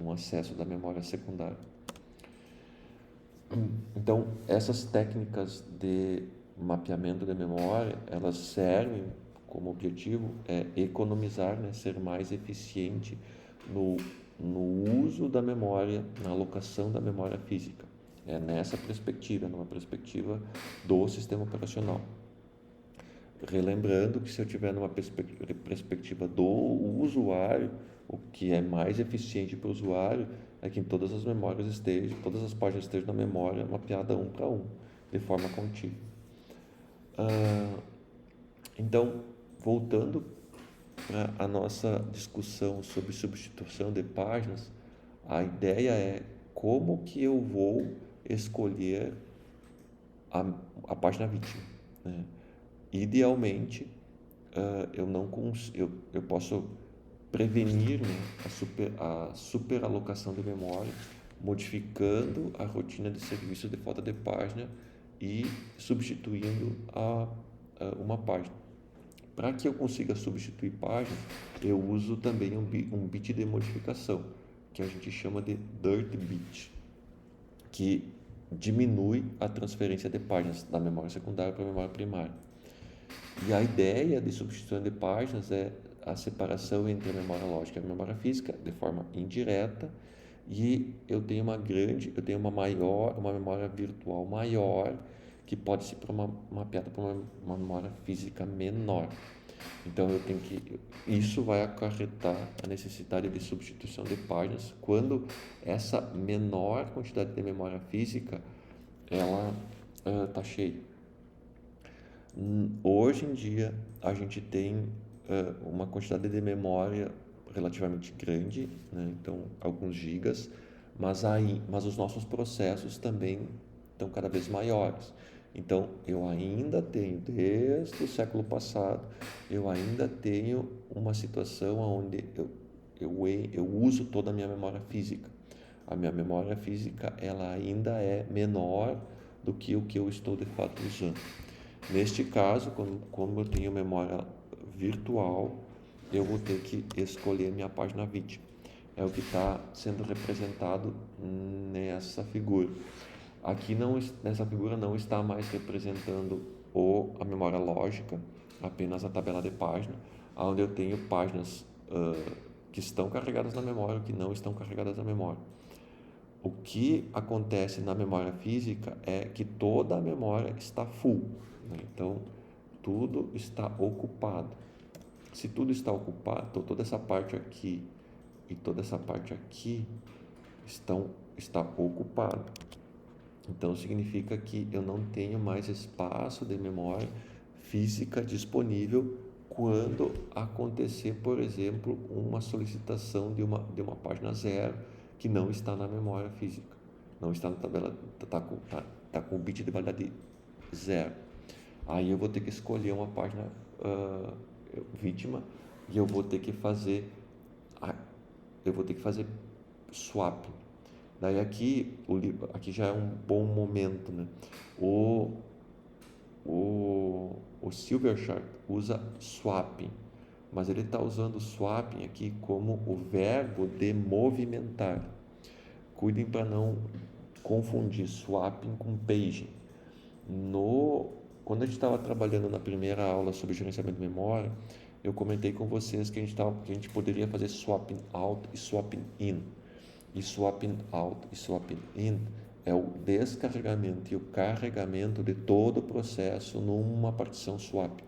A: um acesso da memória secundária. Então, essas técnicas de mapeamento de memória, elas servem como objetivo economizar, né, ser mais eficiente no uso da memória, na alocação da memória física. É nessa perspectiva, numa perspectiva do sistema operacional. Relembrando que se eu tiver numa perspectiva do usuário, o que é mais eficiente para o usuário é que todas as memórias estejam, todas as páginas estejam na memória mapeada um para um, de forma contínua. Então, voltando para a nossa discussão sobre substituição de páginas, a ideia é como que eu vou escolher a página vítima, né? Idealmente, eu posso prevenir, né, a superalocação de memória, modificando a rotina de serviço de falta de página e substituindo uma página. Para que eu consiga substituir páginas, eu uso também um bit de modificação, que a gente chama de dirt bit, que diminui a transferência de páginas da memória secundária para a memória primária. E a ideia de substituição de páginas é a separação entre a memória lógica e a memória física de forma indireta, e eu tenho uma memória virtual maior que pode ser mapeada para uma memória física menor. Então isso vai acarretar a necessidade de substituição de páginas quando essa menor quantidade de memória física ela está cheia. Hoje em dia a gente tem uma quantidade de memória relativamente grande, né? Então alguns gigas, mas os nossos processos também estão cada vez maiores. Então eu ainda tenho, desde o século passado, eu ainda tenho uma situação onde eu uso toda a minha memória física. A minha memória física ela ainda é menor do que o que eu estou de fato usando. Neste caso, como eu tenho memória virtual, eu vou ter que escolher minha página vítima. É o que está sendo representado nessa figura. Aqui nessa figura não está mais representando a memória lógica, apenas a tabela de página, onde eu tenho páginas que estão carregadas na memória, que não estão carregadas na memória. O que acontece na memória física é que toda a memória está full, né? Então, tudo está ocupado. Se tudo está ocupado, então toda essa parte aqui e toda essa parte aqui está ocupada. Então, significa que eu não tenho mais espaço de memória física disponível quando acontecer, por exemplo, uma solicitação de uma página zero que não está na memória física, não está na tabela, está com o bit de validade zero. Aí eu vou ter que escolher uma página vítima e eu vou ter que fazer eu vou ter que fazer swapping. Daí aqui já é um bom momento, né? O Silverchart usa swapping, mas ele está usando swapping aqui como o verbo de movimentar. Cuidem para não confundir swapping com paging. Quando a gente estava trabalhando na primeira aula sobre gerenciamento de memória, eu comentei com vocês que a gente poderia fazer swapping out e swapping in. E swapping out e swapping in é o descarregamento e o carregamento de todo o processo numa partição swap.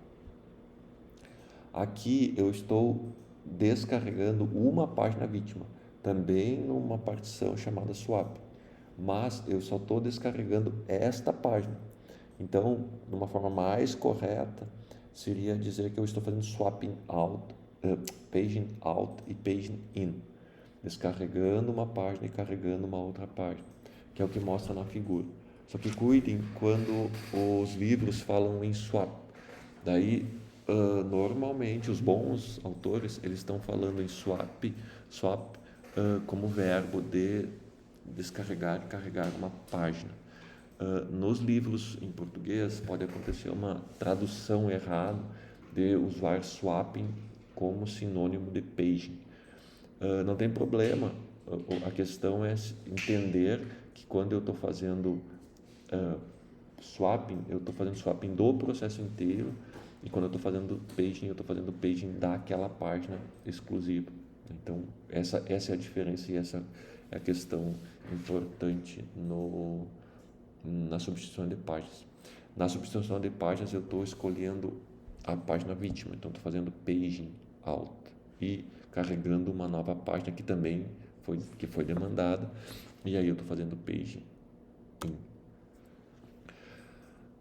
A: Aqui eu estou descarregando uma página vítima, também numa partição chamada swap, mas eu só estou descarregando esta página. Então, de uma forma mais correta, seria dizer que eu estou fazendo swapping out, paging out e paging in, descarregando uma página e carregando uma outra página, que é o que mostra na figura. Só que cuidem quando os livros falam em swap. Daí, normalmente, os bons autores, eles estão falando em swap como verbo de descarregar e carregar uma página. Nos livros em português pode acontecer uma tradução errada de usar swapping como sinônimo de paging. Não tem problema, a questão é entender que quando eu estou fazendo swapping, eu estou fazendo swapping do processo inteiro, e quando eu estou fazendo paging, eu estou fazendo paging daquela página exclusiva. Então, essa é a diferença e essa é a questão importante na substituição de páginas. Na substituição de páginas, eu estou escolhendo a página vítima, então estou fazendo paging out e carregando uma nova página que foi demandada, e aí eu estou fazendo paging in.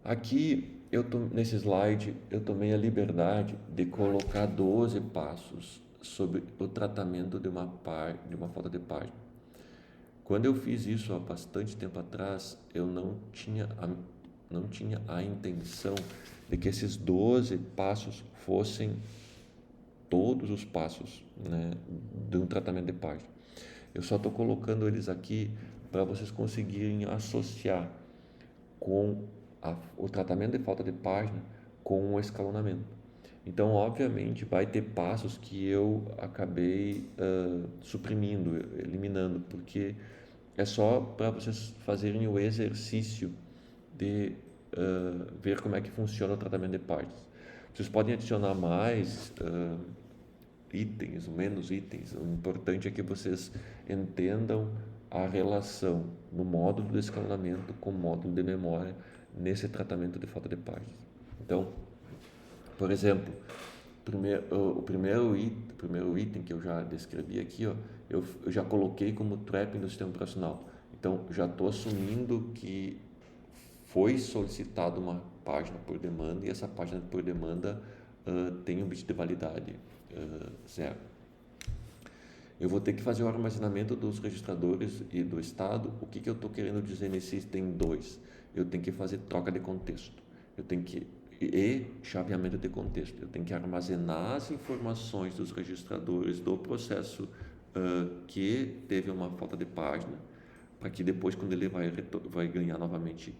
A: Aqui, nesse slide, eu tomei a liberdade de colocar 12 passos sobre o tratamento de uma falta de página. Quando eu fiz isso há bastante tempo atrás, eu não tinha a intenção de que esses 12 passos fossem todos os passos, né, de um tratamento de página. Eu só estou colocando eles aqui para vocês conseguirem associar com o tratamento de falta de página com o escalonamento. Então, obviamente, vai ter passos que eu acabei suprimindo, eliminando, porque é só para vocês fazerem o exercício de ver como é que funciona o tratamento de páginas. Vocês podem adicionar mais itens, menos itens. O importante é que vocês entendam a relação no módulo de escalonamento com o módulo de memória nesse tratamento de falta de páginas. Então, por exemplo, o primeiro item que eu já descrevi aqui, eu já coloquei como trapping do sistema operacional. Então, já estou assumindo que foi solicitada uma página por demanda e essa página por demanda tem um bit de validade 0. Eu vou ter que fazer o armazenamento dos registradores e do estado. O que eu estou querendo dizer nesse item 2? Eu tenho que fazer troca de contexto. E chaveamento de contexto. Eu tenho que armazenar as informações dos registradores do processo que teve uma falta de página, para que depois, quando ele vai ganhar novamente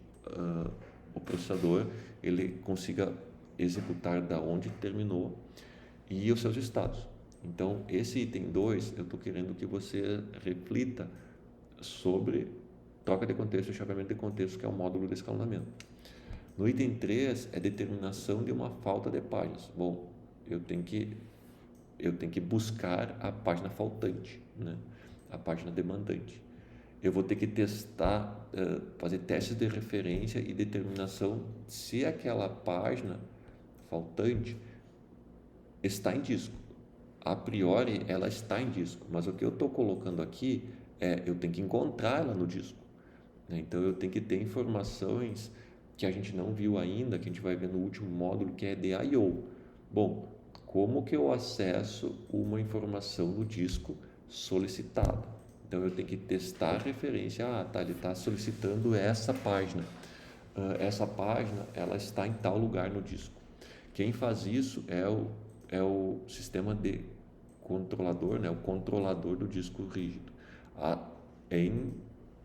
A: o processador, ele consiga executar da onde terminou e os seus estados. Então, esse item 2, eu estou querendo que você reflita sobre troca de contexto e chaveamento de contexto, que é o módulo de escalonamento. No item 3, é determinação de uma falta de páginas. Bom, eu tenho que buscar a página faltante, né? A página demandante. Eu vou ter que testar, fazer testes de referência e determinação se aquela página faltante está em disco. A priori, ela está em disco, mas o que eu estou colocando aqui eu tenho que encontrar ela no disco, né? Então, eu tenho que ter informações que a gente não viu ainda, que a gente vai ver no último módulo, que é de I/O. Bom, como que eu acesso uma informação no disco solicitada? Então, eu tenho que testar a referência. Ele está solicitando essa página. Essa página, ela está em tal lugar no disco. Quem faz isso é o sistema de controlador, né, o controlador do disco rígido, em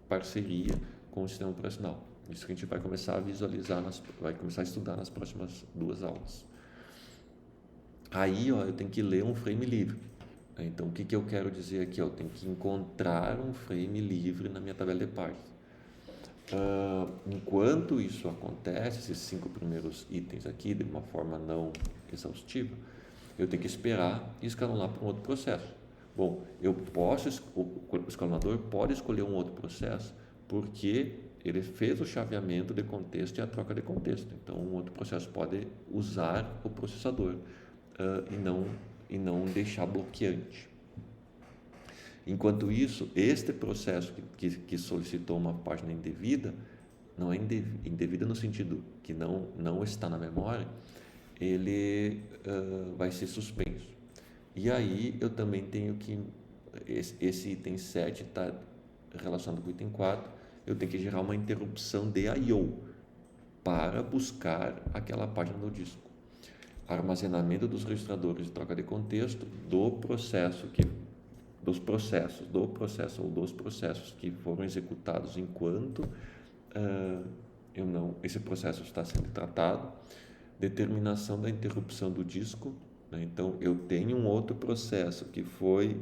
A: parceria com o sistema operacional. Isso que a gente vai começar a visualizar, vai começar a estudar nas próximas 2 aulas. Aí, eu tenho que ler um frame livre. Então, o que eu quero dizer aqui? Eu tenho que encontrar um frame livre na minha tabela de páginas. Enquanto isso acontece, esses 5 primeiros itens aqui, de uma forma não exaustiva, eu tenho que esperar e escalonar para um outro processo. Bom, o escalonador pode escolher um outro processo porque ele fez o chaveamento de contexto e a troca de contexto. Então, um outro processo pode usar o processador e não deixar bloqueante. Enquanto isso, este processo que solicitou uma página indevida, não é indevida no sentido que não está na memória, ele vai ser suspenso. E aí eu também tenho que, esse item 7 está relacionado com o item 4, eu tenho que gerar uma interrupção de I/O para buscar aquela página no disco. Armazenamento dos registradores de troca de contexto dos processos ou dos processos que foram executados enquanto esse processo está sendo tratado, determinação da interrupção do disco, né? Então eu tenho um outro processo que foi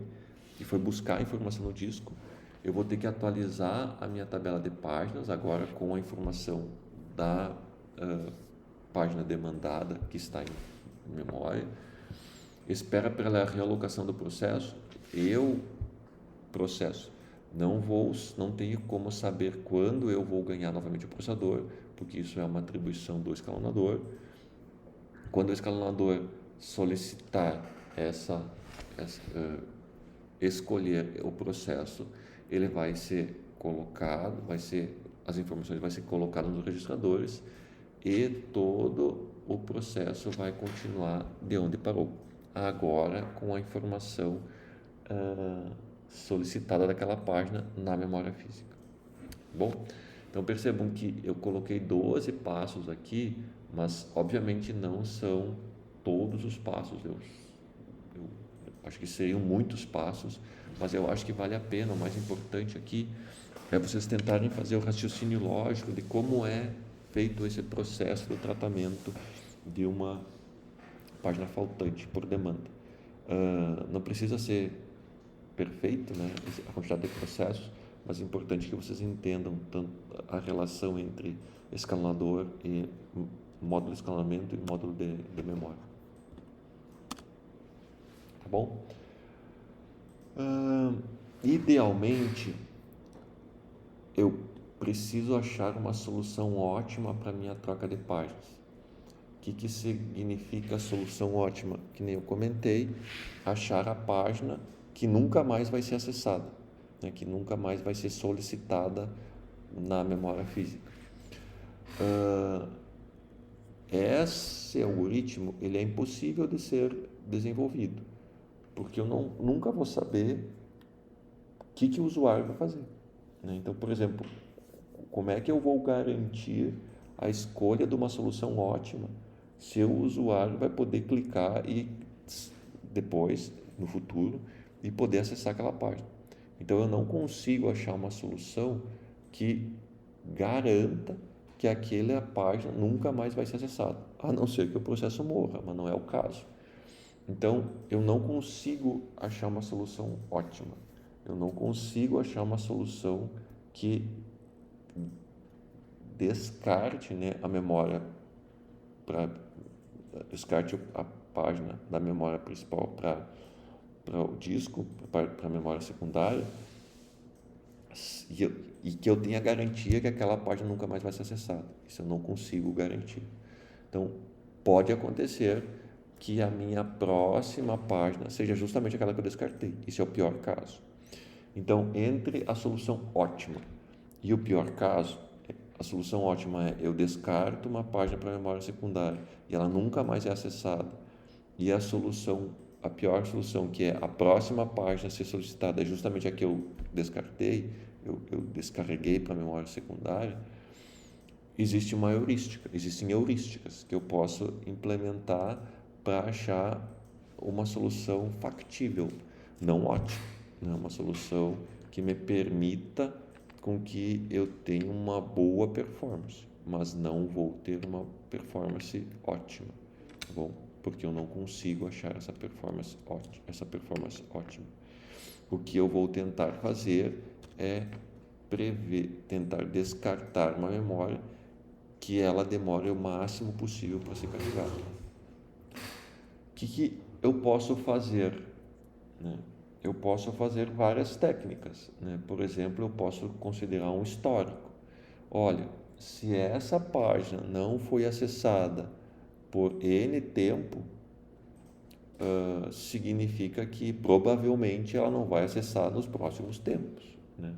A: buscar a informação no disco, eu vou ter que atualizar a minha tabela de páginas agora com a informação da página demandada que está em memória, espera pela realocação do processo. Processo, não tenho como saber quando eu vou ganhar novamente o processador, porque isso é uma atribuição do escalonador. Quando o escalonador solicitar escolher o processo, ele vai ser colocado, as informações vai ser colocadas nos registradores e todo o processo vai continuar de onde parou, agora com a informação solicitada daquela página na memória física. Bom, então percebam que eu coloquei 12 passos aqui, mas obviamente não são todos os passos. Eu acho que seriam muitos passos, mas eu acho que vale a pena. O mais importante aqui é vocês tentarem fazer o raciocínio lógico de como é feito esse processo do tratamento de uma página faltante por demanda. Não precisa ser perfeito, né, a quantidade de processos, mas é importante que vocês entendam tanto a relação entre escalonador e módulo de escalonamento e módulo de memória. Tá bom? Idealmente, eu preciso achar uma solução ótima para minha troca de páginas. O que significa solução ótima? Que nem eu comentei, achar a página que nunca mais vai ser acessada, né, que nunca mais vai ser solicitada na memória física. Esse algoritmo ele é impossível de ser desenvolvido, porque eu nunca vou saber o que o usuário vai fazer, né? Então, por exemplo, como é que eu vou garantir a escolha de uma solução ótima se o usuário vai poder clicar e depois, no futuro, e poder acessar aquela página? Então eu não consigo achar uma solução que garanta que aquela página nunca mais vai ser acessada, a não ser que o processo morra, mas não é o caso. Então eu não consigo achar uma solução ótima, eu não consigo achar uma solução que descarte, né, a memória, descarte a página da memória principal para o disco, para a memória secundária, e que eu tenha garantia que aquela página nunca mais vai ser acessada. Isso eu não consigo garantir. Então, pode acontecer que a minha próxima página seja justamente aquela que eu descartei. Isso é o pior caso. Então, entre a solução ótima e o pior caso, a solução ótima é eu descarto uma página para a memória secundária e ela nunca mais é acessada. E a pior solução, que é a próxima página a ser solicitada, é justamente a que eu descartei, eu descarreguei para a memória secundária. Existem heurísticas que eu posso implementar para achar uma solução factível, não ótima, né? Uma solução que me permita com que eu tenha uma boa performance, mas não vou ter uma performance ótima, tá bom? Porque eu não consigo achar essa performance ótima. O que eu vou tentar fazer é tentar descartar uma memória que ela demore o máximo possível para ser carregada. O que eu posso fazer, né? Eu posso fazer várias técnicas, né? Por exemplo, eu posso considerar um histórico. Olha, se essa página não foi acessada por N tempo, significa que provavelmente ela não vai acessar nos próximos tempos, né?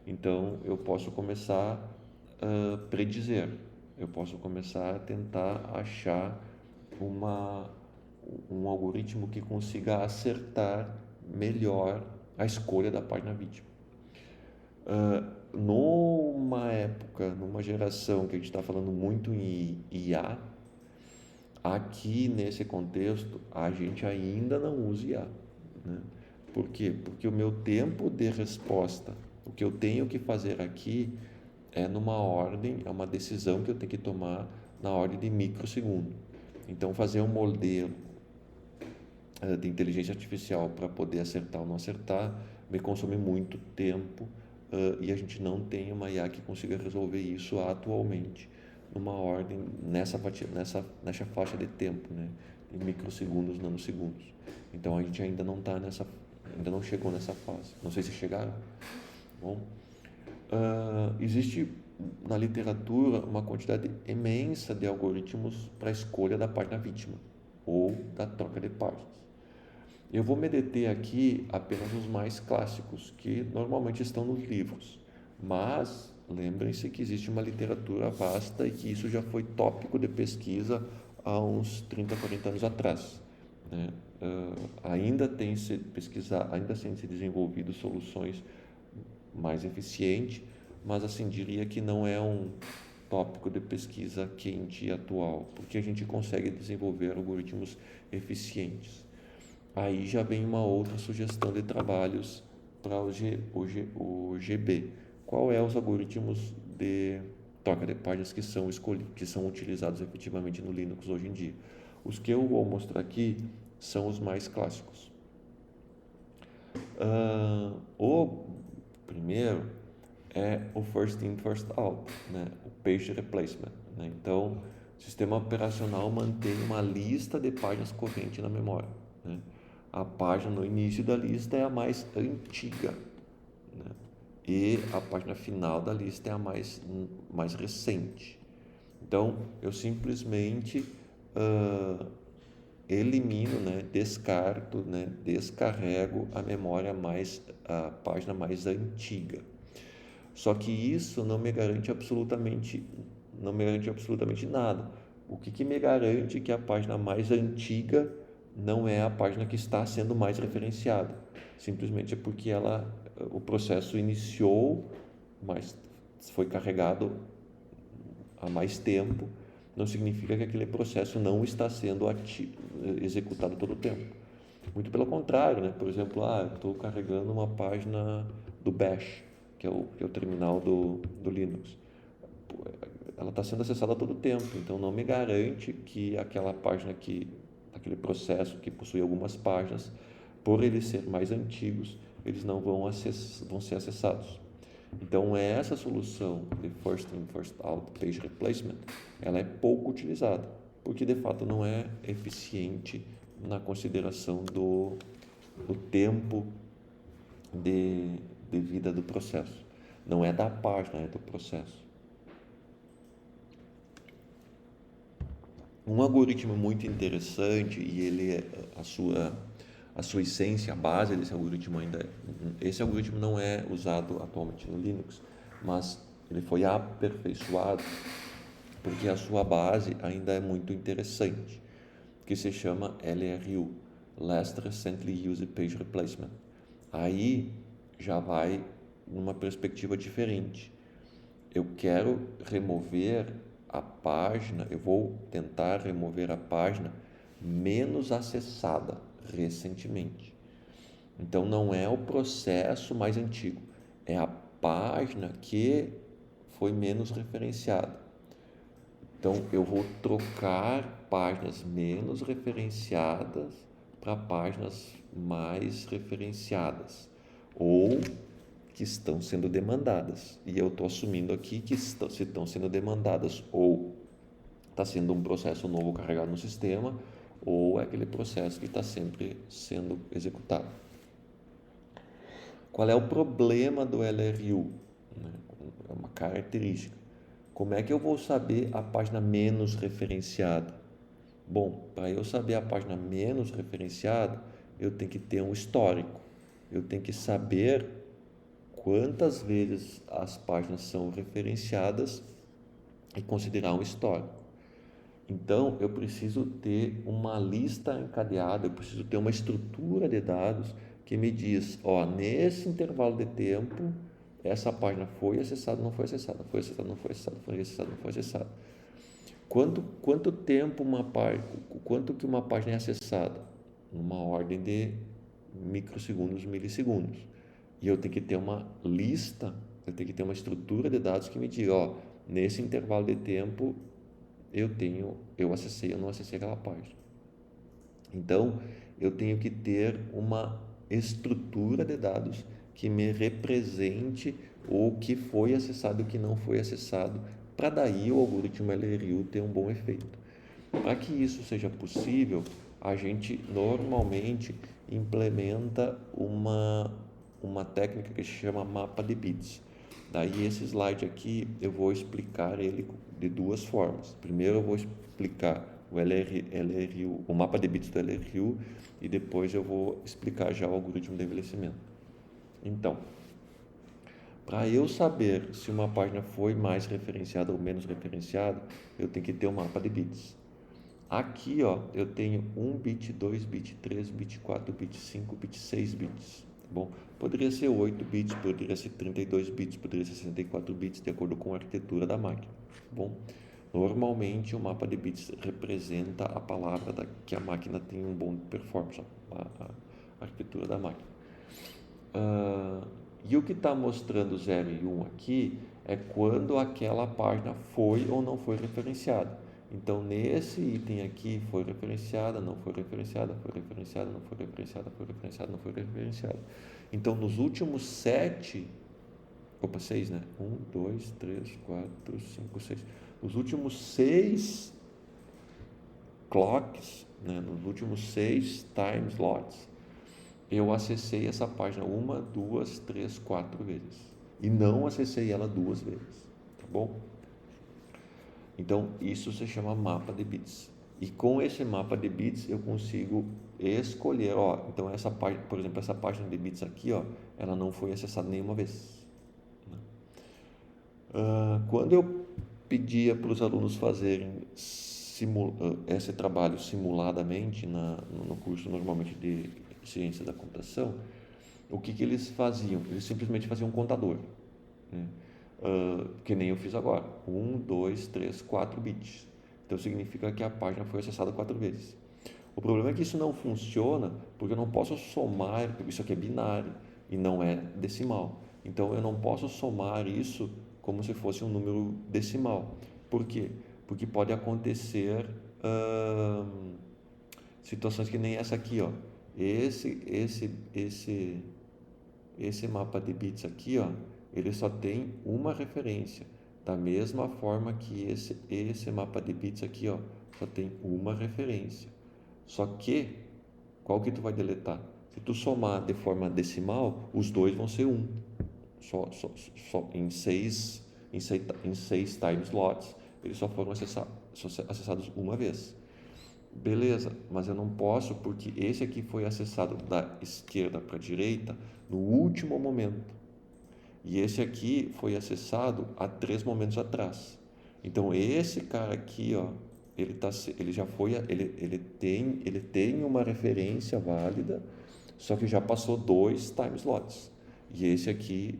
A: Então, eu posso começar a predizer, eu posso começar a tentar achar um algoritmo que consiga acertar melhor a escolha da página vítima. Numa época, numa geração que a gente está falando muito em IA, aqui nesse contexto a gente ainda não usa IA, né? Por quê? Porque o meu tempo de resposta, o que eu tenho que fazer aqui é numa ordem, é uma decisão que eu tenho que tomar na ordem de microsegundo. Então, fazer um modelo de inteligência artificial para poder acertar ou não acertar me consome muito tempo, e a gente não tem uma IA que consiga resolver isso atualmente numa ordem nessa faixa de tempo, né, em microsegundos, nanosegundos. Então a gente ainda não chegou nessa fase. Não sei se chegaram. Bom, existe na literatura uma quantidade imensa de algoritmos para a escolha da página vítima ou da troca de páginas. Eu vou me deter aqui apenas nos mais clássicos, que normalmente estão nos livros, mas lembrem-se que existe uma literatura vasta e que isso já foi tópico de pesquisa há uns 30, 40 anos atrás, né? Ainda tem se desenvolvido soluções mais eficientes, mas assim diria que não é um tópico de pesquisa quente e atual, porque a gente consegue desenvolver algoritmos eficientes. Aí já vem uma outra sugestão de trabalhos para o GB. Qual é os algoritmos de troca de páginas que são utilizados efetivamente no Linux hoje em dia? Os que eu vou mostrar aqui são os mais clássicos. O primeiro é o first in, first out, né? O page replacement, né? Então, o sistema operacional mantém uma lista de páginas corrente na memória, né? A página no início da lista é a mais antiga, né? E a página final da lista é a mais recente. Então, eu simplesmente elimino, né, descarto, né, descarrego a página mais antiga. Só que isso não me garante absolutamente nada. O que me garante que a página mais antiga não é a página que está sendo mais referenciada? Simplesmente é porque o processo iniciou, mas foi carregado há mais tempo, não significa que aquele processo não está sendo executado todo o tempo. Muito pelo contrário, né? Por exemplo, estou carregando uma página do Bash, que é o terminal do Linux. Ela está sendo acessada a todo tempo, então não me garante que aquele processo que possui algumas páginas, por eles serem mais antigos, eles não vão ser acessados. Então, essa solução de first in, first out page replacement, ela é pouco utilizada, porque de fato não é eficiente na consideração do tempo de vida do processo. Não é da página, é do processo. Um algoritmo muito interessante, e ele a sua essência, a base desse algoritmo esse algoritmo não é usado atualmente no Linux, mas ele foi aperfeiçoado porque a sua base ainda é muito interessante, que se chama LRU, Last Recently Used Page Replacement. Aí já vai numa perspectiva diferente. Eu quero remover a página, eu vou tentar remover a página menos acessada recentemente. Então não é o processo mais antigo, é a página que foi menos referenciada. Então eu vou trocar páginas menos referenciadas para páginas mais referenciadas ou que estão sendo demandadas. E eu estou assumindo aqui que se estão sendo demandadas ou está sendo um processo novo carregado no sistema ou é aquele processo que está sempre sendo executado. Qual é o problema do LRU? É uma característica. Como é que eu vou saber a página menos referenciada? Bom, para eu saber a página menos referenciada, eu tenho que ter um histórico. Eu tenho que saber quantas vezes as páginas são referenciadas e considerar um histórico. Então, eu preciso ter uma lista encadeada, eu preciso ter uma estrutura de dados que me diz, ó, nesse intervalo de tempo, essa página foi acessada, não foi acessada, foi acessada, não foi acessada, foi acessada, não foi acessada. Quanto tempo quanto que uma página é acessada? Numa ordem de microsegundos, milissegundos. E eu tenho que ter uma lista, eu tenho que ter uma estrutura de dados que me diga, ó, nesse intervalo de tempo eu acessei, eu não acessei aquela página. Então, eu tenho que ter uma estrutura de dados que me represente o que foi acessado e o que não foi acessado, para daí o algoritmo LRU ter um bom efeito. Para que isso seja possível, a gente normalmente implementa uma técnica que se chama mapa de bits. Daí esse slide aqui eu vou explicar ele de duas formas. Primeiro eu vou explicar LRU, o mapa de bits do LRU e depois eu vou explicar já o algoritmo de envelhecimento. Então, para eu saber se uma página foi mais referenciada ou menos referenciada, eu tenho que ter um mapa de bits. Aqui, ó, eu tenho 1 bit, 2 bit, 3 bit, 4 bit, 5 bit, 6 bits. Bom, poderia ser 8 bits, poderia ser 32 bits, poderia ser 64 bits, de acordo com a arquitetura da máquina. Bom, normalmente o mapa de bits representa a palavra que a máquina tem um bom performance, a arquitetura da máquina. E o que está mostrando 0 e 1 aqui é quando aquela página foi ou não foi referenciada. Então, nesse item aqui, foi referenciada, não foi referenciada, foi referenciada, não foi referenciada, foi referenciada, não foi referenciada. Então, nos últimos 6, né? 1, 2, 3, 4, 5, 6. Nos últimos 6 clocks, né? Nos últimos 6 time slots, eu acessei essa página 1, 2, 3, 4 vezes. E não acessei ela 2 vezes, tá bom? Então, isso se chama mapa de bits. E com esse mapa de bits, eu consigo escolher, ó, então essa página, por exemplo, essa página de bits aqui, ó, ela não foi acessada nenhuma vez. Né? Quando eu pedia para os alunos fazerem esse trabalho simuladamente no curso normalmente de ciência da computação, o que eles faziam? Eles simplesmente faziam um contador, né? Que nem eu fiz agora, 1, 2, 3, 4 bits. Então significa que a página foi acessada 4 vezes. O problema é que isso não funciona porque eu não posso somar, porque isso aqui é binário e não é decimal. Então eu não posso somar isso como se fosse um número decimal. Por quê? Porque pode acontecer situações que nem essa aqui, ó. Esse mapa de bits aqui, ó, ele só tem uma referência, da mesma forma que esse mapa de bits aqui, ó, só tem uma referência. Só que, qual que tu vai deletar? Se tu somar de forma decimal, os dois vão ser 1, só em 6 time slots, eles só foram acessados uma vez. Beleza, mas eu não posso porque esse aqui foi acessado da esquerda para a direita no último momento. E esse aqui foi acessado há 3 momentos atrás. Então esse cara aqui, ó, ele já foi, ele tem uma referência válida, só que já passou 2 time slots. E esse aqui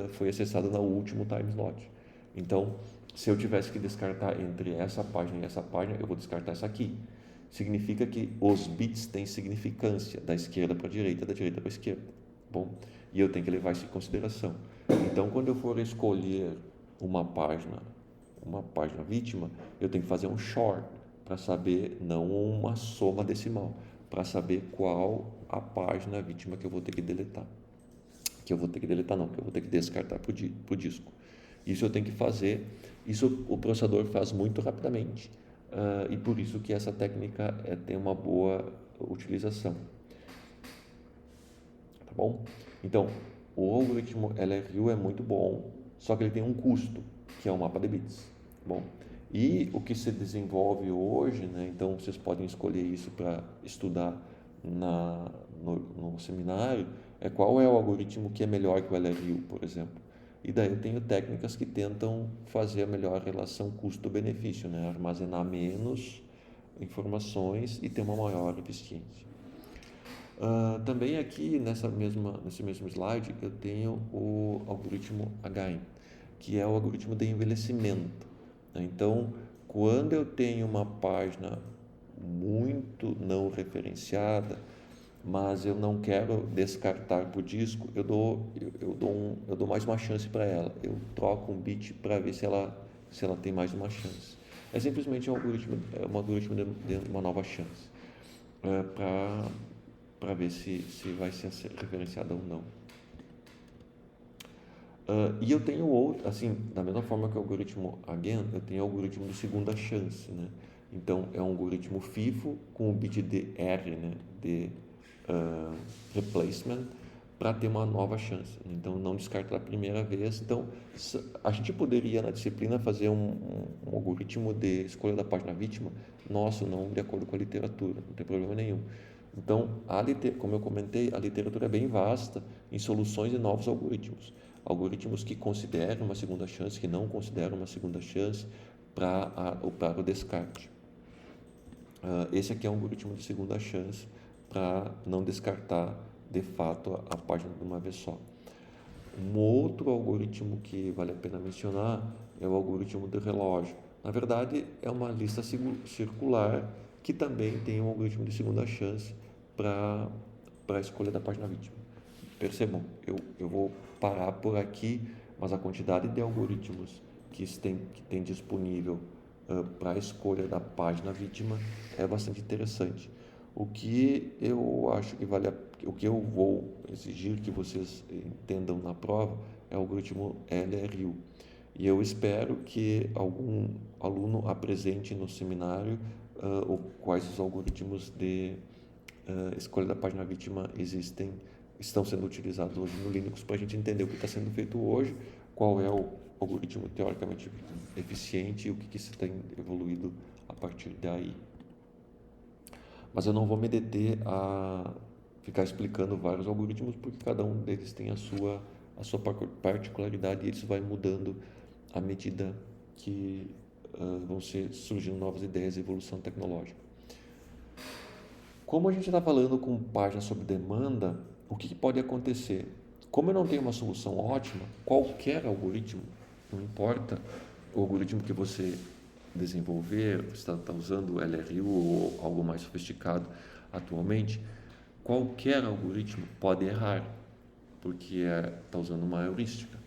A: foi acessado no último time slot. Então, se eu tivesse que descartar entre essa página e essa página, eu vou descartar essa aqui. significa que os bits têm significância da esquerda para a direita, da direita para a esquerda. Bom, e eu tenho que levar isso em consideração. Então, quando eu for escolher uma página vítima, eu tenho que fazer um short para saber, não uma soma decimal, para saber qual a página vítima que eu vou ter que deletar. Que eu vou ter que deletar não, que eu vou ter que descartar para o disco. Isso eu tenho que fazer, isso o processador faz muito rapidamente, e por isso que essa técnica tem uma boa utilização. Tá bom? Então, o algoritmo LRU é muito bom, só que ele tem um custo, que é o mapa de bits. Bom, e o que se desenvolve hoje, né, então vocês podem escolher isso para estudar no seminário, qual é o algoritmo que é melhor que o LRU, por exemplo. E daí eu tenho técnicas que tentam fazer a melhor relação custo-benefício, né, armazenar menos informações e ter uma maior eficiência. Também aqui nesse mesmo slide eu tenho o algoritmo Again, que é o algoritmo de envelhecimento. Então, quando eu tenho uma página muito não referenciada, mas eu não quero descartar para o disco, eu dou mais uma chance para ela. Eu troco um bit para ver se ela tem mais uma chance. É simplesmente um algoritmo de uma nova chance, para ver se vai ser referenciada ou não. E eu tenho outro, assim, da mesma forma que o algoritmo Again, eu tenho o algoritmo de segunda chance, né? Então, é um algoritmo FIFO com o bit de R, né? De replacement, para ter uma nova chance. Então, não descartar a primeira vez. Então, a gente poderia, na disciplina, fazer um algoritmo de escolha da página vítima nosso, não de acordo com a literatura, não tem problema nenhum. Então, como eu comentei, a literatura é bem vasta em soluções de novos algoritmos. Algoritmos que consideram uma segunda chance, que não consideram uma segunda chance para o descarte. Esse aqui é um algoritmo de segunda chance para não descartar de fato a página de uma vez só. Um outro algoritmo que vale a pena mencionar é o algoritmo de relógio. Na verdade, é uma lista circular que também tem um algoritmo de segunda chance para a escolha da página vítima. Percebam, eu vou parar por aqui, mas a quantidade de algoritmos que tem disponível para a escolha da página vítima é bastante interessante. O que eu acho que o que eu vou exigir que vocês entendam na prova é o algoritmo LRU. E eu espero que algum aluno apresente no seminário quais os algoritmos de escolha da página vítima estão sendo utilizados hoje no Linux, para a gente entender o que está sendo feito hoje, qual é o algoritmo teoricamente eficiente e o que se tem evoluído a partir daí. Mas eu não vou me deter a ficar explicando vários algoritmos, porque cada um deles tem a sua particularidade e isso vai mudando à medida que vão surgindo novas ideias e evolução tecnológica. Como a gente está falando com páginas sob demanda, o que pode acontecer? Como eu não tenho uma solução ótima, qualquer algoritmo, não importa o algoritmo que você desenvolver, você está usando LRU ou algo mais sofisticado atualmente, qualquer algoritmo pode errar, porque está usando uma heurística.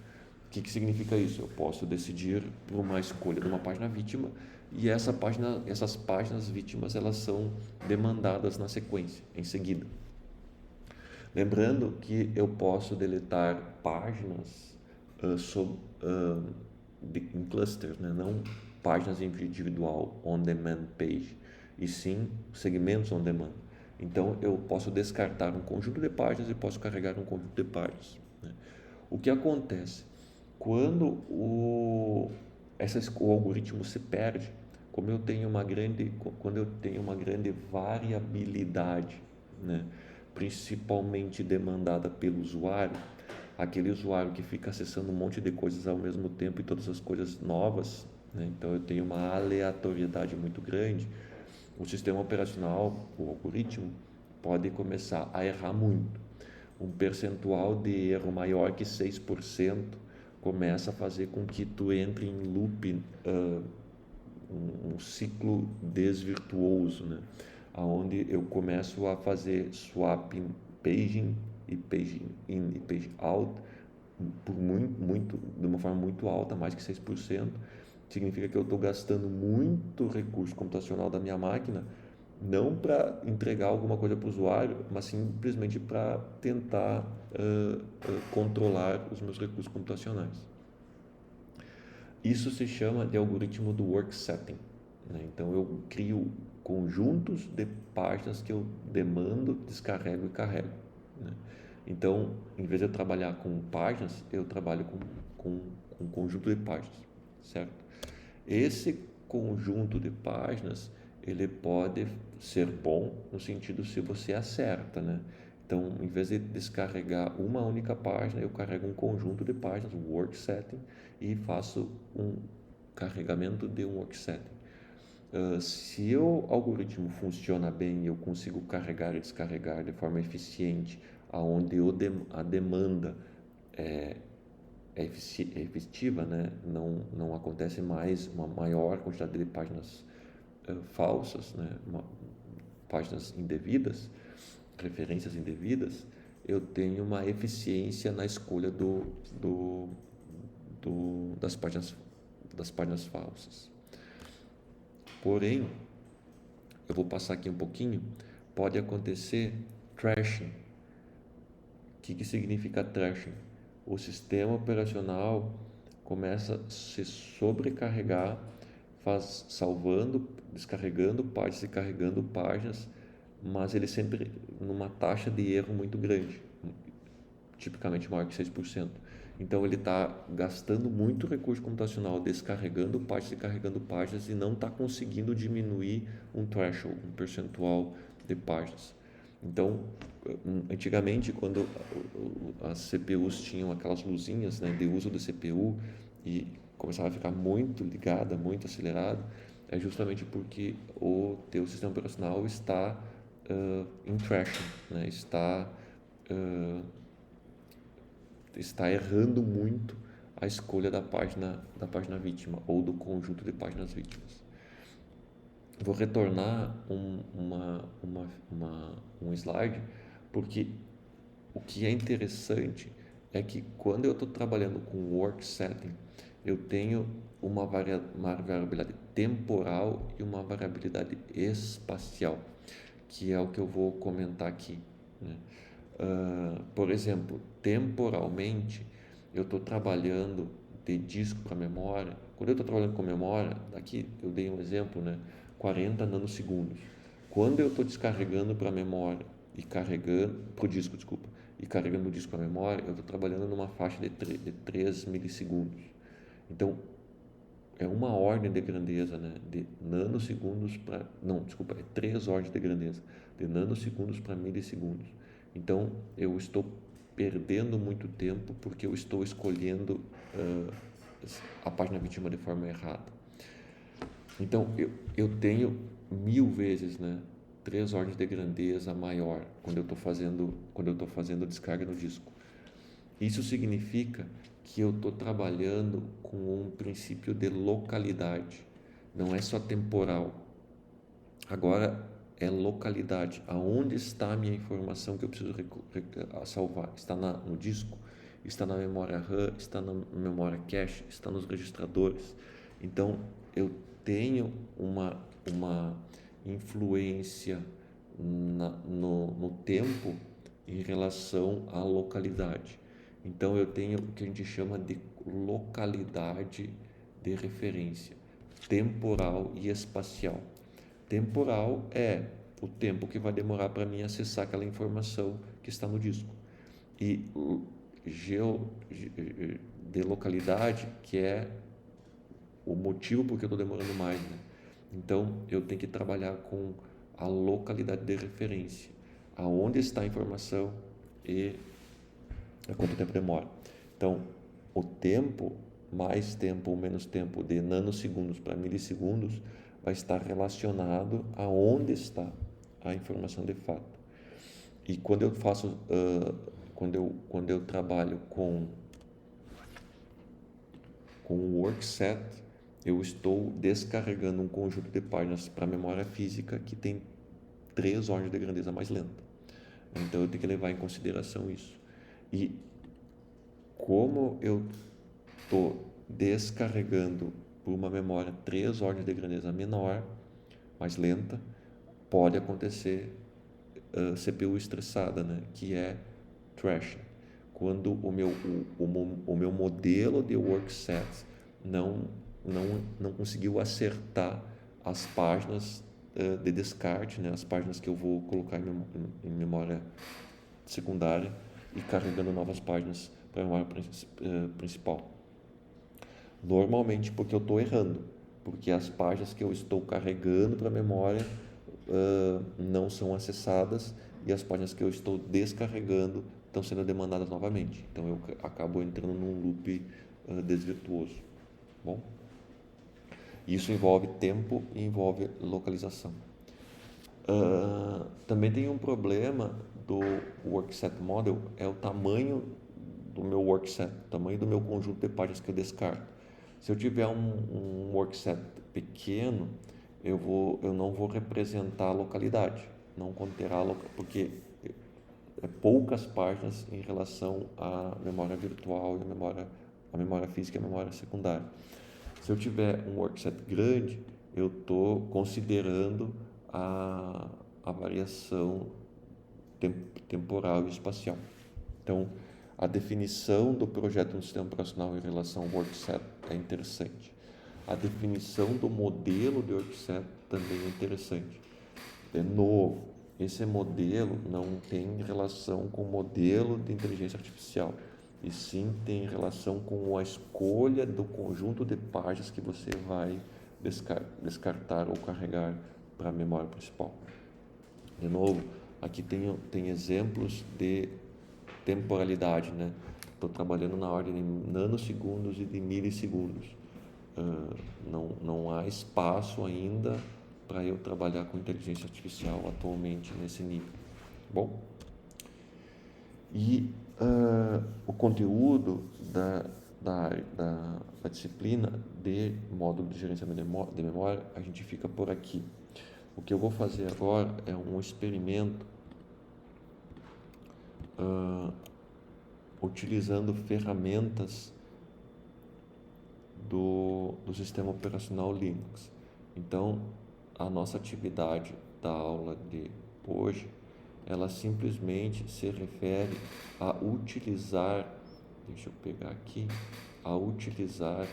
A: O que significa isso? Eu posso decidir por uma escolha de uma página vítima e essas páginas vítimas elas são demandadas na sequência, em seguida. Lembrando que eu posso deletar páginas em clusters, né? Não páginas individual on-demand page, e sim segmentos on-demand. Então, eu posso descartar um conjunto de páginas e posso carregar um conjunto de páginas, né? O que acontece? Quando o algoritmo se perde, quando eu tenho uma grande variabilidade, né, principalmente demandada pelo usuário, aquele usuário que fica acessando um monte de coisas ao mesmo tempo e todas as coisas novas, né, então eu tenho uma aleatoriedade muito grande, o sistema operacional, o algoritmo, pode começar a errar muito. Um percentual de erro maior que 6% começa a fazer com que tu entre em loop, um ciclo desvirtuoso, né? aonde eu começo a fazer swapping, paging e paging in e paging out por de uma forma muito alta, mais que 6%. Significa que eu estou gastando muito recurso computacional da minha máquina, não para entregar alguma coisa para o usuário, mas simplesmente para tentar controlar os meus recursos computacionais. Isso se chama de algoritmo do work setting, né? Então eu crio conjuntos de páginas que eu demando, descarrego e carrego, né? Então, em vez de eu trabalhar com páginas, eu trabalho com um conjunto de páginas, certo? Esse conjunto de páginas, ele pode ser bom no sentido se você acerta, né? Então, em vez de descarregar uma única página, eu carrego um conjunto de páginas, um work setting, e faço um carregamento de um work setting. Se o algoritmo funciona bem e eu consigo carregar e descarregar de forma eficiente, aonde a demanda é efetiva, né? Não acontece mais uma maior quantidade de páginas falsas, né? Páginas indevidas, referências indevidas, eu tenho uma eficiência na escolha das páginas falsas. Porém, eu vou passar aqui um pouquinho, pode acontecer trashing. O que significa trashing? O sistema operacional começa a se sobrecarregar, salvando, descarregando páginas e carregando páginas, mas ele sempre numa taxa de erro muito grande, tipicamente maior que 6%. Então ele está gastando muito recurso computacional descarregando páginas e carregando páginas e não está conseguindo diminuir um threshold, um percentual de páginas. Então, antigamente, quando as CPUs tinham aquelas luzinhas, né, de uso da CPU e começava a ficar muito ligada, muito acelerado, é justamente porque o teu sistema operacional está em trashing, né, está errando muito a escolha da página vítima ou do conjunto de páginas vítimas. Vou retornar um slide, porque o que é interessante é que quando eu estou trabalhando com work setting, eu tenho uma variabilidade temporal e uma variabilidade espacial, que é o que eu vou comentar aqui, né? Por exemplo, temporalmente, eu estou trabalhando de disco para memória. Quando eu estou trabalhando com memória, aqui eu dei um exemplo, né? 40 nanosegundos. Quando eu estou descarregando para a memória e carregando para o disco, desculpa, e carregando o disco para a memória, eu estou trabalhando numa faixa de 3 milissegundos. Então, é uma ordem de grandeza, né? De nanosegundos para... Não, desculpa, é 3 ordens de grandeza. De nanosegundos para milissegundos. Então, eu estou perdendo muito tempo porque eu estou escolhendo a página vítima de forma errada. Então, eu tenho 1000 vezes, né, 3 ordens de grandeza maior quando eu estou fazendo descarga no disco. Isso significa que eu estou trabalhando com um princípio de localidade, não é só temporal. Agora é localidade, aonde está a minha informação que eu preciso salvar? Está no disco? Está na memória RAM? Está na memória cache? Está nos registradores? Então, eu tenho uma influência no tempo em relação à localidade. Então, eu tenho o que a gente chama de localidade de referência, temporal e espacial. Temporal é o tempo que vai demorar para mim acessar aquela informação que está no disco. E de localidade, que é o motivo por que eu estou demorando mais, né? Então, eu tenho que trabalhar com a localidade de referência, aonde está a informação e quanto tempo demora. Então, o tempo, mais tempo ou menos tempo, de nanosegundos para milissegundos, vai estar relacionado a onde está a informação de fato. E quando eu faço, quando eu trabalho com o workset, eu estou descarregando um conjunto de páginas para a memória física que tem 3 ordens de grandeza mais lenta. Então eu tenho que levar em consideração isso. E como eu estou descarregando por uma memória 3 ordens de grandeza menor, mais lenta, pode acontecer CPU estressada, né? Que é thrashing. Quando o meu modelo de workset não conseguiu acertar as páginas de descarte, né? As páginas que eu vou colocar em memória secundária e carregando novas páginas para a memória principal. Normalmente porque eu estou errando, porque as páginas que eu estou carregando para a memória não são acessadas e as páginas que eu estou descarregando estão sendo demandadas novamente. Então eu acabo entrando num loop desvirtuoso. Bom, isso envolve tempo e envolve localização. Também tem um problema do workset model, é o tamanho do meu workset, o tamanho do meu conjunto de páginas que eu descarto. Se eu tiver um workset pequeno, eu não vou representar a localidade, não conterá porque é poucas páginas em relação à memória virtual e a memória física e a memória secundária. Se eu tiver um workset grande, eu estou considerando a variação temporal e espacial. Então, a definição do projeto no sistema operacional em relação ao workset é interessante. A definição do modelo de workset também é interessante. De novo, esse modelo não tem relação com o modelo de inteligência artificial, e sim tem relação com a escolha do conjunto de páginas que você vai descartar ou carregar para a memória principal. De novo, aqui tem exemplos de temporalidade, né? Estou trabalhando na ordem de nanosegundos e de milissegundos. Não há espaço ainda para eu trabalhar com inteligência artificial atualmente nesse nível. Bom, e o conteúdo da disciplina de módulo de gerenciamento de memória, a gente fica por aqui. O que eu vou fazer agora é um experimento utilizando ferramentas do sistema operacional Linux. Então, a nossa atividade da aula de hoje, ela simplesmente se refere a utilizar, deixa eu pegar aqui, a utilizar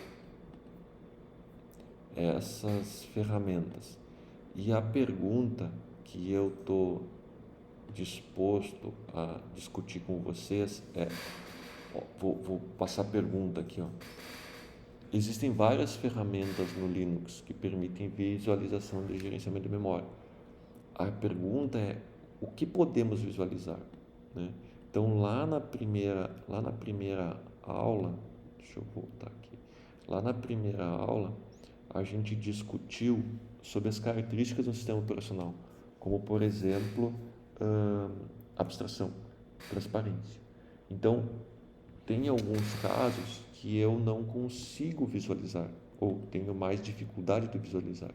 A: essas ferramentas. E a pergunta que eu estou disposto a discutir com vocês é, vou passar a pergunta aqui, ó. Existem várias ferramentas no Linux que permitem visualização de gerenciamento de memória. A pergunta é, o que podemos visualizar, né? Então, lá na primeira aula, deixa eu voltar aqui, lá na primeira aula, a gente discutiu sobre as características do sistema operacional, como, por exemplo, abstração, transparência. Então, tem alguns casos que eu não consigo visualizar, ou tenho mais dificuldade de visualizar.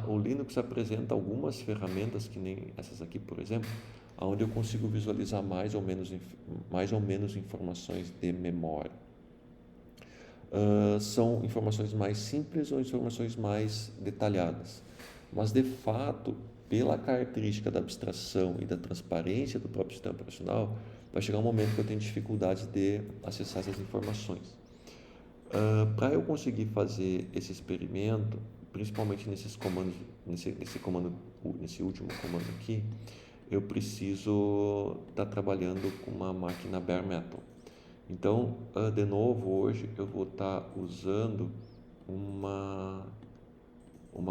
A: O Linux apresenta algumas ferramentas, que nem essas aqui, por exemplo, onde eu consigo visualizar mais ou menos informações de memória. São informações mais simples ou informações mais detalhadas, mas de fato, pela característica da abstração e da transparência do próprio sistema operacional, vai chegar um momento que eu tenho dificuldades de acessar essas informações. Para eu conseguir fazer esse experimento, principalmente nesses comandos, nesse último comando aqui, eu preciso estar trabalhando com uma máquina bare metal. Então, de novo, hoje eu vou estar usando uma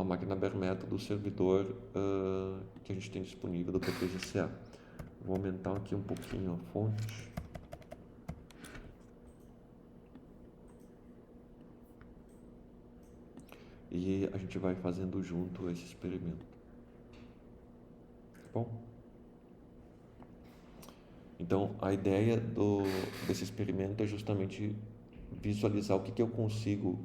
A: máquina bare metal do servidor que a gente tem disponível do PPGCA. Vou aumentar aqui um pouquinho a fonte. E a gente vai fazendo junto esse experimento. Bom? Então, a ideia desse experimento é justamente visualizar o que eu consigo,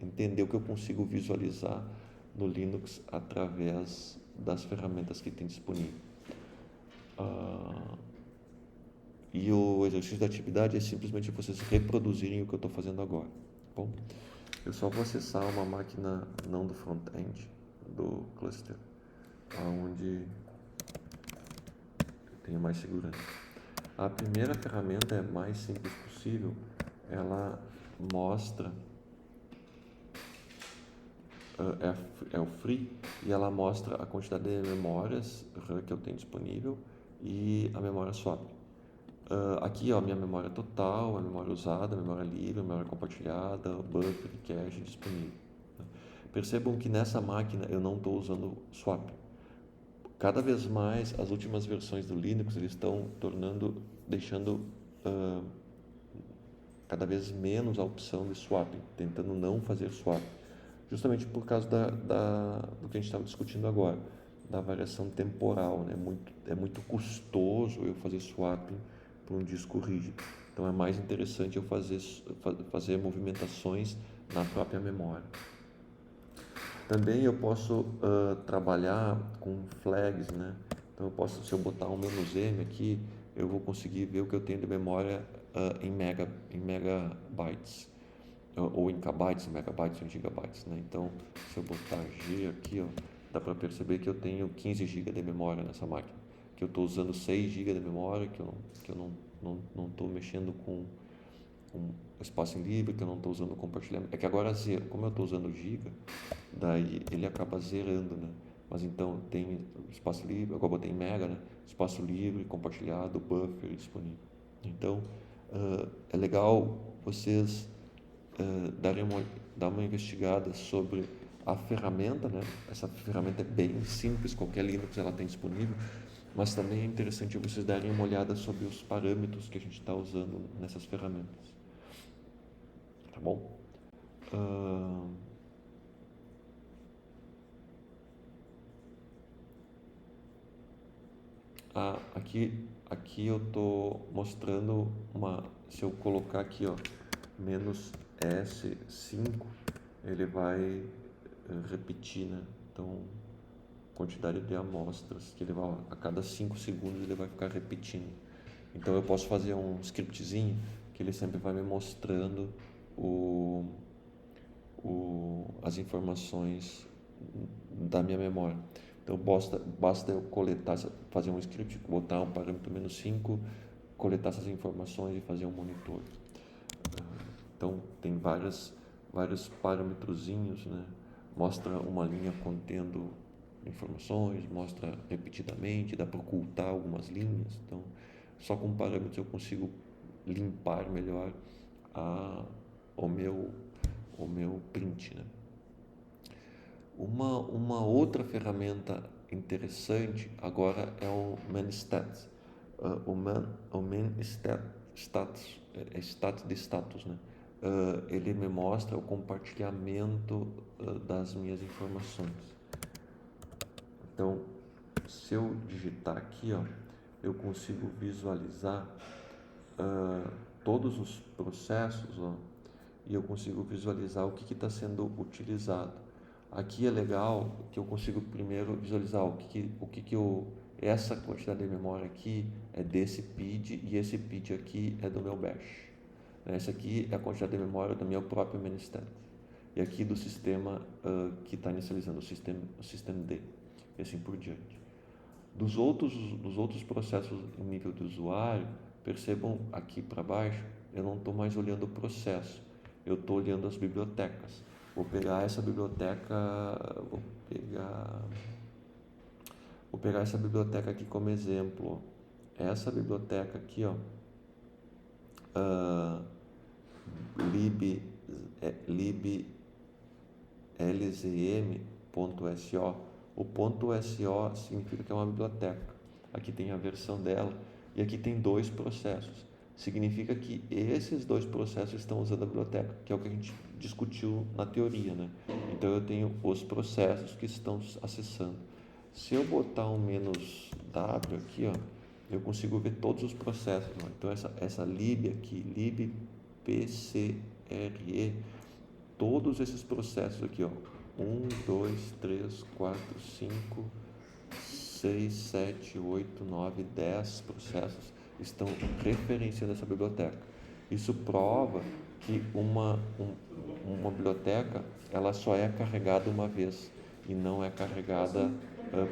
A: entender o que eu consigo visualizar no Linux através das ferramentas que tem disponível. E o exercício da atividade é simplesmente vocês reproduzirem o que eu estou fazendo agora. Bom, eu só vou acessar uma máquina não do front-end, do cluster, onde eu tenho mais segurança. A primeira ferramenta é a mais simples possível. Ela mostra, é o free, e ela mostra a quantidade de memórias RAM que eu tenho disponível e a memória swap. Aqui, ó, minha memória total, a memória usada, a memória livre, a memória compartilhada, buffer e cache disponível. Percebam que nessa máquina eu não estou usando swap. Cada vez mais as últimas versões do Linux eles estão deixando cada vez menos a opção de swap, tentando não fazer swap, justamente por causa do que a gente estava discutindo agora, da variação temporal, né? É muito custoso eu fazer swapping para um disco rígido, então é mais interessante eu fazer movimentações na própria memória. Também eu posso trabalhar com flags, né? Então se eu botar um "-m" aqui, eu vou conseguir ver o que eu tenho de memória em megabytes, ou em kbytes, em megabytes ou em gigabytes, né? Então, se eu botar G aqui, ó, dá para perceber que eu tenho 15 GB de memória nessa máquina, que eu estou usando 6 GB de memória, que eu não estou mexendo com espaço em livre, que eu não estou usando compartilhamento. É que agora, como eu estou usando giga, daí ele acaba zerando, né? Mas então tem espaço livre, agora botei em mega, né? Espaço livre, compartilhado, buffer disponível. Então é legal vocês dar uma investigada sobre a ferramenta, né? Essa ferramenta é bem simples, qualquer Linux ela tem disponível, mas também é interessante vocês darem uma olhada sobre os parâmetros que a gente está usando nessas ferramentas. Tá bom? Aqui eu estou mostrando se eu colocar aqui, ó, -S5, ele vai repetir, né? Então, quantidade de amostras que ele vai, a cada 5 segundos ele vai ficar repetindo. Então eu posso fazer um scriptzinho que ele sempre vai me mostrando as informações da minha memória. Então basta eu fazer um script, botar um parâmetro -5, coletar essas informações e fazer um monitor. Então tem vários parâmetrozinhos, né? Mostra uma linha contendo informações, mostra repetidamente, dá para ocultar algumas linhas. Então só com parâmetros eu consigo limpar melhor o meu print, né? Uma outra ferramenta interessante agora é o ManStats. O ManStats é stat de status, né? Ele me mostra o compartilhamento das minhas informações. Então, se eu digitar aqui, ó, eu consigo visualizar todos os processos, ó, e eu consigo visualizar o que está sendo utilizado. Aqui é legal que eu consigo primeiro visualizar essa quantidade de memória aqui é desse PID e esse PID aqui é do meu bash. Essa aqui é a quantidade de memória do meu próprio ManStat. E aqui do sistema que está inicializando, o sistema D, e assim por diante. Dos outros processos em nível de usuário, percebam aqui para baixo, eu não estou mais olhando o processo, eu estou olhando as bibliotecas. Vou pegar essa biblioteca, vou pegar essa biblioteca aqui como exemplo. Essa biblioteca aqui, ó, liblzm.so. O .so significa que é uma biblioteca. Aqui tem a versão dela e aqui tem 2 processos. Significa que esses 2 processos estão usando a biblioteca, que é o que a gente discutiu na teoria, né? Então eu tenho os processos que estão acessando. Se eu botar um "-w" aqui, ó, eu consigo ver todos os processos. Ó. Então essa lib aqui, libpcre, todos esses processos aqui, ó, 1, 2, 3, 4, 5, 6, 7, 8, 9, 10 processos estão referenciando essa biblioteca. Isso prova que uma biblioteca ela só é carregada uma vez e não é carregada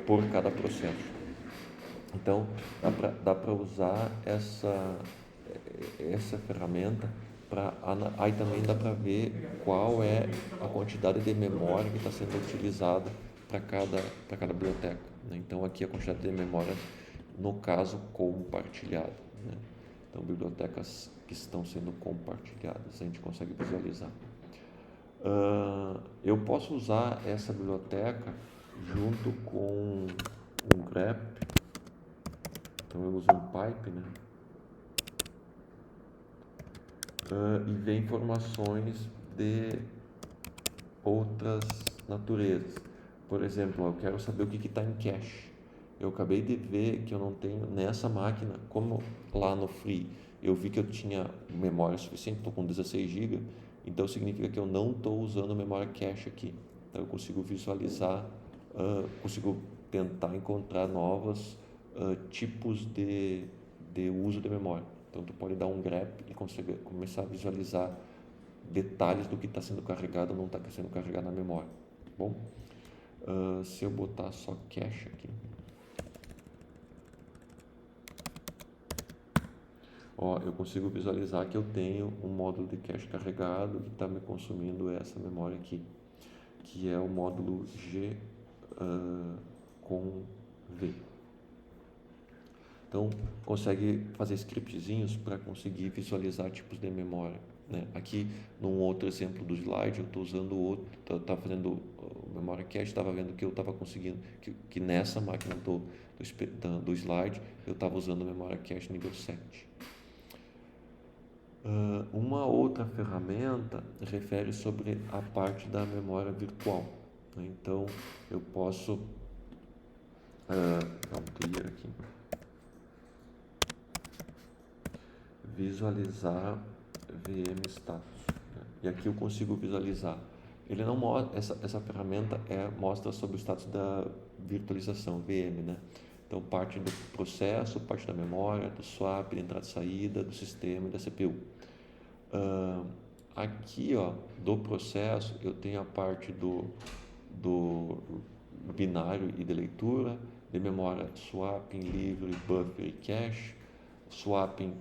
A: por cada processo. Então, dá para usar essa ferramenta aí também dá para ver qual é a quantidade de memória que está sendo utilizada para cada biblioteca, né? Então, aqui a quantidade de memória, no caso, compartilhada, né? Então, bibliotecas que estão sendo compartilhadas, a gente consegue visualizar. Eu posso usar essa biblioteca junto com um grep. Então eu uso um pipe, né? E ver informações de outras naturezas. Por exemplo, eu quero saber o que está em cache. Eu acabei de ver que eu não tenho nessa máquina, como lá no Free eu vi que eu tinha memória suficiente, estou com 16 GB, então significa que eu não estou usando memória cache aqui. Então eu consigo visualizar, consigo tentar encontrar novos tipos de uso de memória. Então tu pode dar um grep e conseguir começar a visualizar detalhes do que está sendo carregado ou não está sendo carregado na memória. Bom, se eu botar só cache aqui, eu consigo visualizar que eu tenho um módulo de cache carregado que está me consumindo essa memória aqui, que é o módulo G com V. Então, consegue fazer scriptzinhos para conseguir visualizar tipos de memória, né? Aqui, num outro exemplo do slide, eu estou usando outro, estava fazendo o memória cache, estava vendo que eu estava conseguindo, que nessa máquina do slide, eu estava usando memória cache nível 7. Uma outra ferramenta refere sobre a parte da memória virtual, né? Então, eu posso dar um clear aqui, visualizar VM status, né? E aqui eu consigo visualizar. Ele não mostra, essa ferramenta mostra sobre o status da virtualização VM, né? Então parte do processo, parte da memória, do swap, da entrada e saída, do sistema e da CPU. Aqui, do processo, eu tenho a parte do binário e de leitura, de memória swapping, livre, buffer e cache, swapping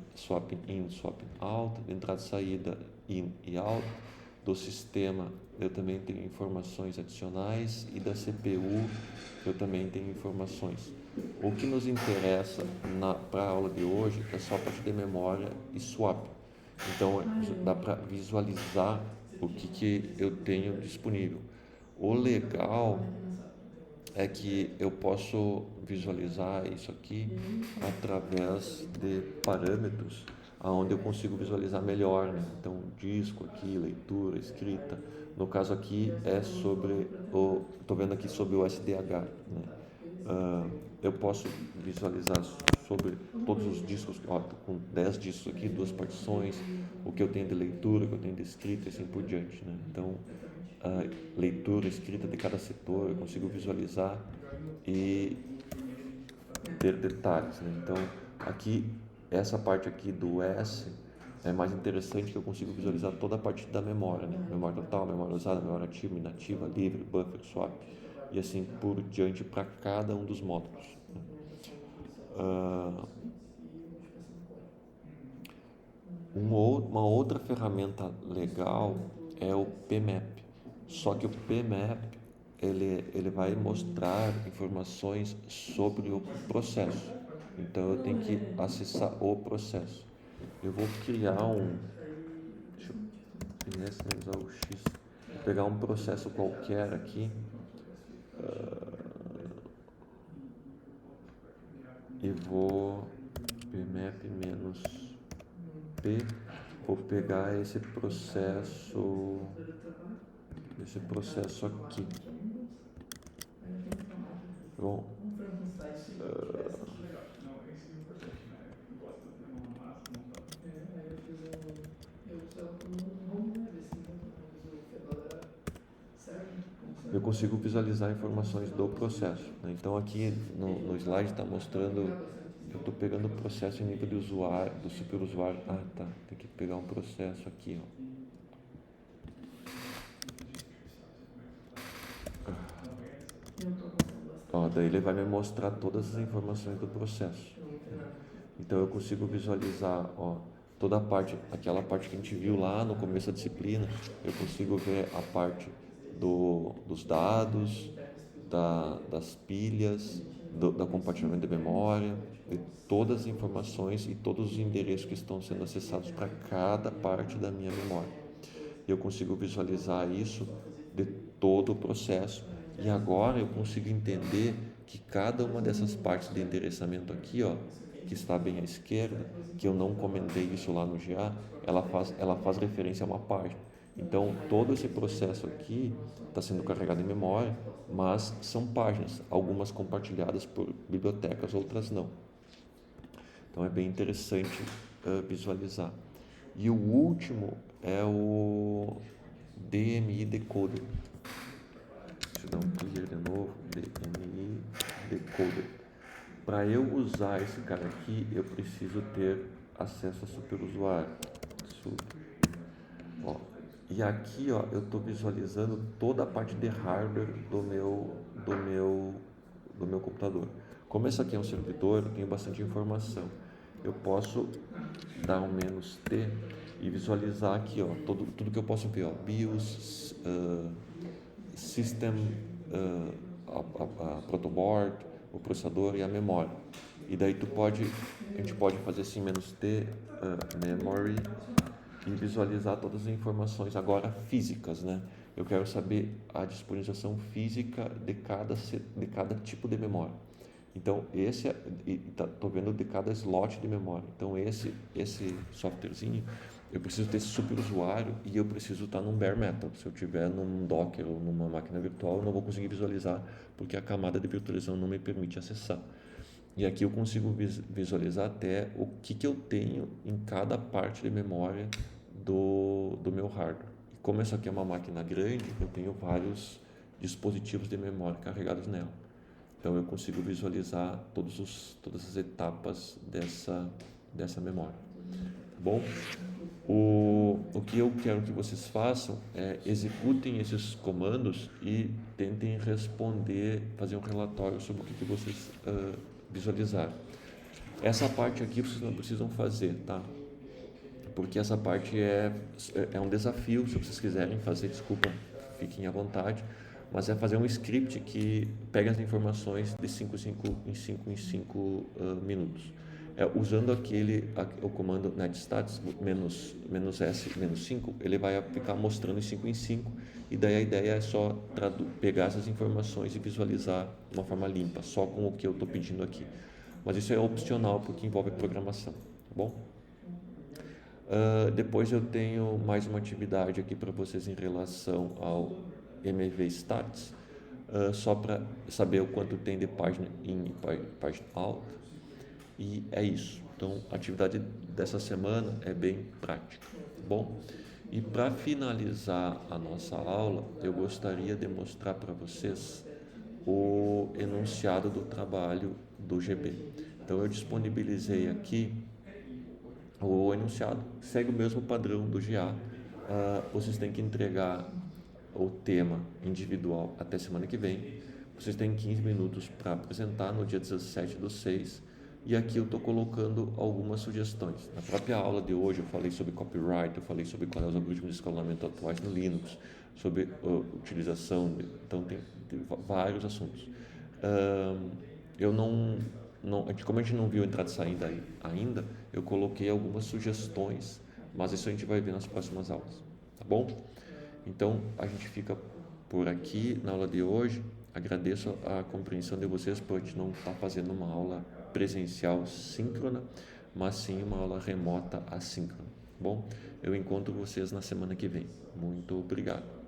A: in, swapping out, de entrada e saída in e out, do sistema eu também tenho informações adicionais e da CPU eu também tenho informações. O que nos interessa para a aula de hoje é só a parte de memória e swap. Então dá para visualizar o que eu tenho disponível. O legal é que eu posso visualizar isso aqui através de parâmetros onde eu consigo visualizar melhor, né? Então, disco aqui, leitura, escrita. No caso aqui é sobre estou vendo aqui sobre o SDH, né? Eu posso visualizar sobre todos os discos, estou com 10 discos aqui, 2 partições, o que eu tenho de leitura, o que eu tenho de escrita e assim por diante, né? Então, a leitura, escrita de cada setor, eu consigo visualizar e ter detalhes, né? Então, aqui, essa parte aqui do S é mais interessante, que eu consigo visualizar toda a parte da memória, né? Memória total, memória usada, memória ativa, inativa, livre, buffer, swap e assim por diante para cada um dos módulos, né? Uma outra ferramenta legal é o PMAP, só que o PMAP ele vai mostrar informações sobre o processo, então eu tenho que acessar o processo. Eu vou criar deixa eu usar o X, vou pegar um processo qualquer aqui e vou PMAP menos P, vou pegar esse processo aqui. Bom, eu consigo visualizar informações do processo, né? Então aqui no slide está mostrando, eu estou pegando o processo em nível de usuário, do superusuário. Ah, tá, tem que pegar um processo aqui, ó. Daí ele vai me mostrar todas as informações do processo. Então eu consigo visualizar, ó, toda a parte, aquela parte que a gente viu lá no começo da disciplina, eu consigo ver a parte dos dados, das pilhas, da compartilhamento de memória, de todas as informações e todos os endereços que estão sendo acessados para cada parte da minha memória. Eu consigo visualizar isso de todo o processo e agora eu consigo entender que cada uma dessas partes de endereçamento aqui, ó, que está bem à esquerda, que eu não comentei isso lá no GA, ela faz referência a uma página. Então, todo esse processo aqui está sendo carregado em memória, mas são páginas, algumas compartilhadas por bibliotecas, outras não. Então, é bem interessante visualizar. E o último é o DMI Decoder. Deixa eu dar um clear de novo. DMI Decoder. Para eu usar esse cara aqui, eu preciso ter acesso a superusuário. Ó, e aqui, ó, eu estou visualizando toda a parte de hardware do meu computador. Como esse aqui é um servidor, eu tenho bastante informação. Eu posso dar um "-t" e visualizar aqui, ó, tudo que eu posso ver, ó, BIOS, System, a protoboard, o processador e a memória. E daí a gente pode fazer assim "-t", memory, e visualizar todas as informações agora físicas, né? Eu quero saber a disponibilização física de cada tipo de memória. Então estou vendo de cada slot de memória. Então esse softwarezinho, eu preciso ter esse superusuário e eu preciso estar num bare metal. Se eu tiver num Docker ou numa máquina virtual, eu não vou conseguir visualizar porque a camada de virtualização não me permite acessar. E aqui eu consigo visualizar até o que eu tenho em cada parte de memória do meu hardware. E como essa aqui é uma máquina grande, eu tenho vários dispositivos de memória carregados nela. Então eu consigo visualizar todas as etapas dessa memória. Tá bom? O que eu quero que vocês façam é executem esses comandos e tentem responder, fazer um relatório sobre o que vocês visualizaram. Essa parte aqui vocês não precisam fazer, tá? Porque essa parte é um desafio. Se vocês quiserem fazer, desculpa, fiquem à vontade, mas é fazer um script que pega as informações de 5 em 5 minutos. Usando o comando netstats -s-5, ele vai ficar mostrando em 5 em 5, e daí a ideia é só pegar essas informações e visualizar de uma forma limpa, só com o que eu estou pedindo aqui. Mas isso é opcional porque envolve programação, tá bom? Depois eu tenho mais uma atividade aqui para vocês em relação ao MV Stats, só para saber o quanto tem de página in e página out, e é isso. Então a atividade dessa semana é bem prática, tá bom? E para finalizar a nossa aula, eu gostaria de mostrar para vocês o enunciado do trabalho do GB. Então eu disponibilizei aqui o enunciado, segue o mesmo padrão do GA. Vocês têm que entregar o tema individual até semana que vem. Vocês têm 15 minutos para apresentar no dia 17/6. E aqui eu estou colocando algumas sugestões. Na própria aula de hoje eu falei sobre copyright, eu falei sobre quais são os algoritmos de escalonamento atuais no Linux, sobre utilização, então tem vários assuntos. Como a gente não viu entrada e saída ainda, eu coloquei algumas sugestões, mas isso a gente vai ver nas próximas aulas, tá bom? Então, a gente fica por aqui na aula de hoje. Agradeço a compreensão de vocês por a gente não estar fazendo uma aula presencial síncrona, mas sim uma aula remota assíncrona, tá bom? Eu encontro vocês na semana que vem. Muito obrigado.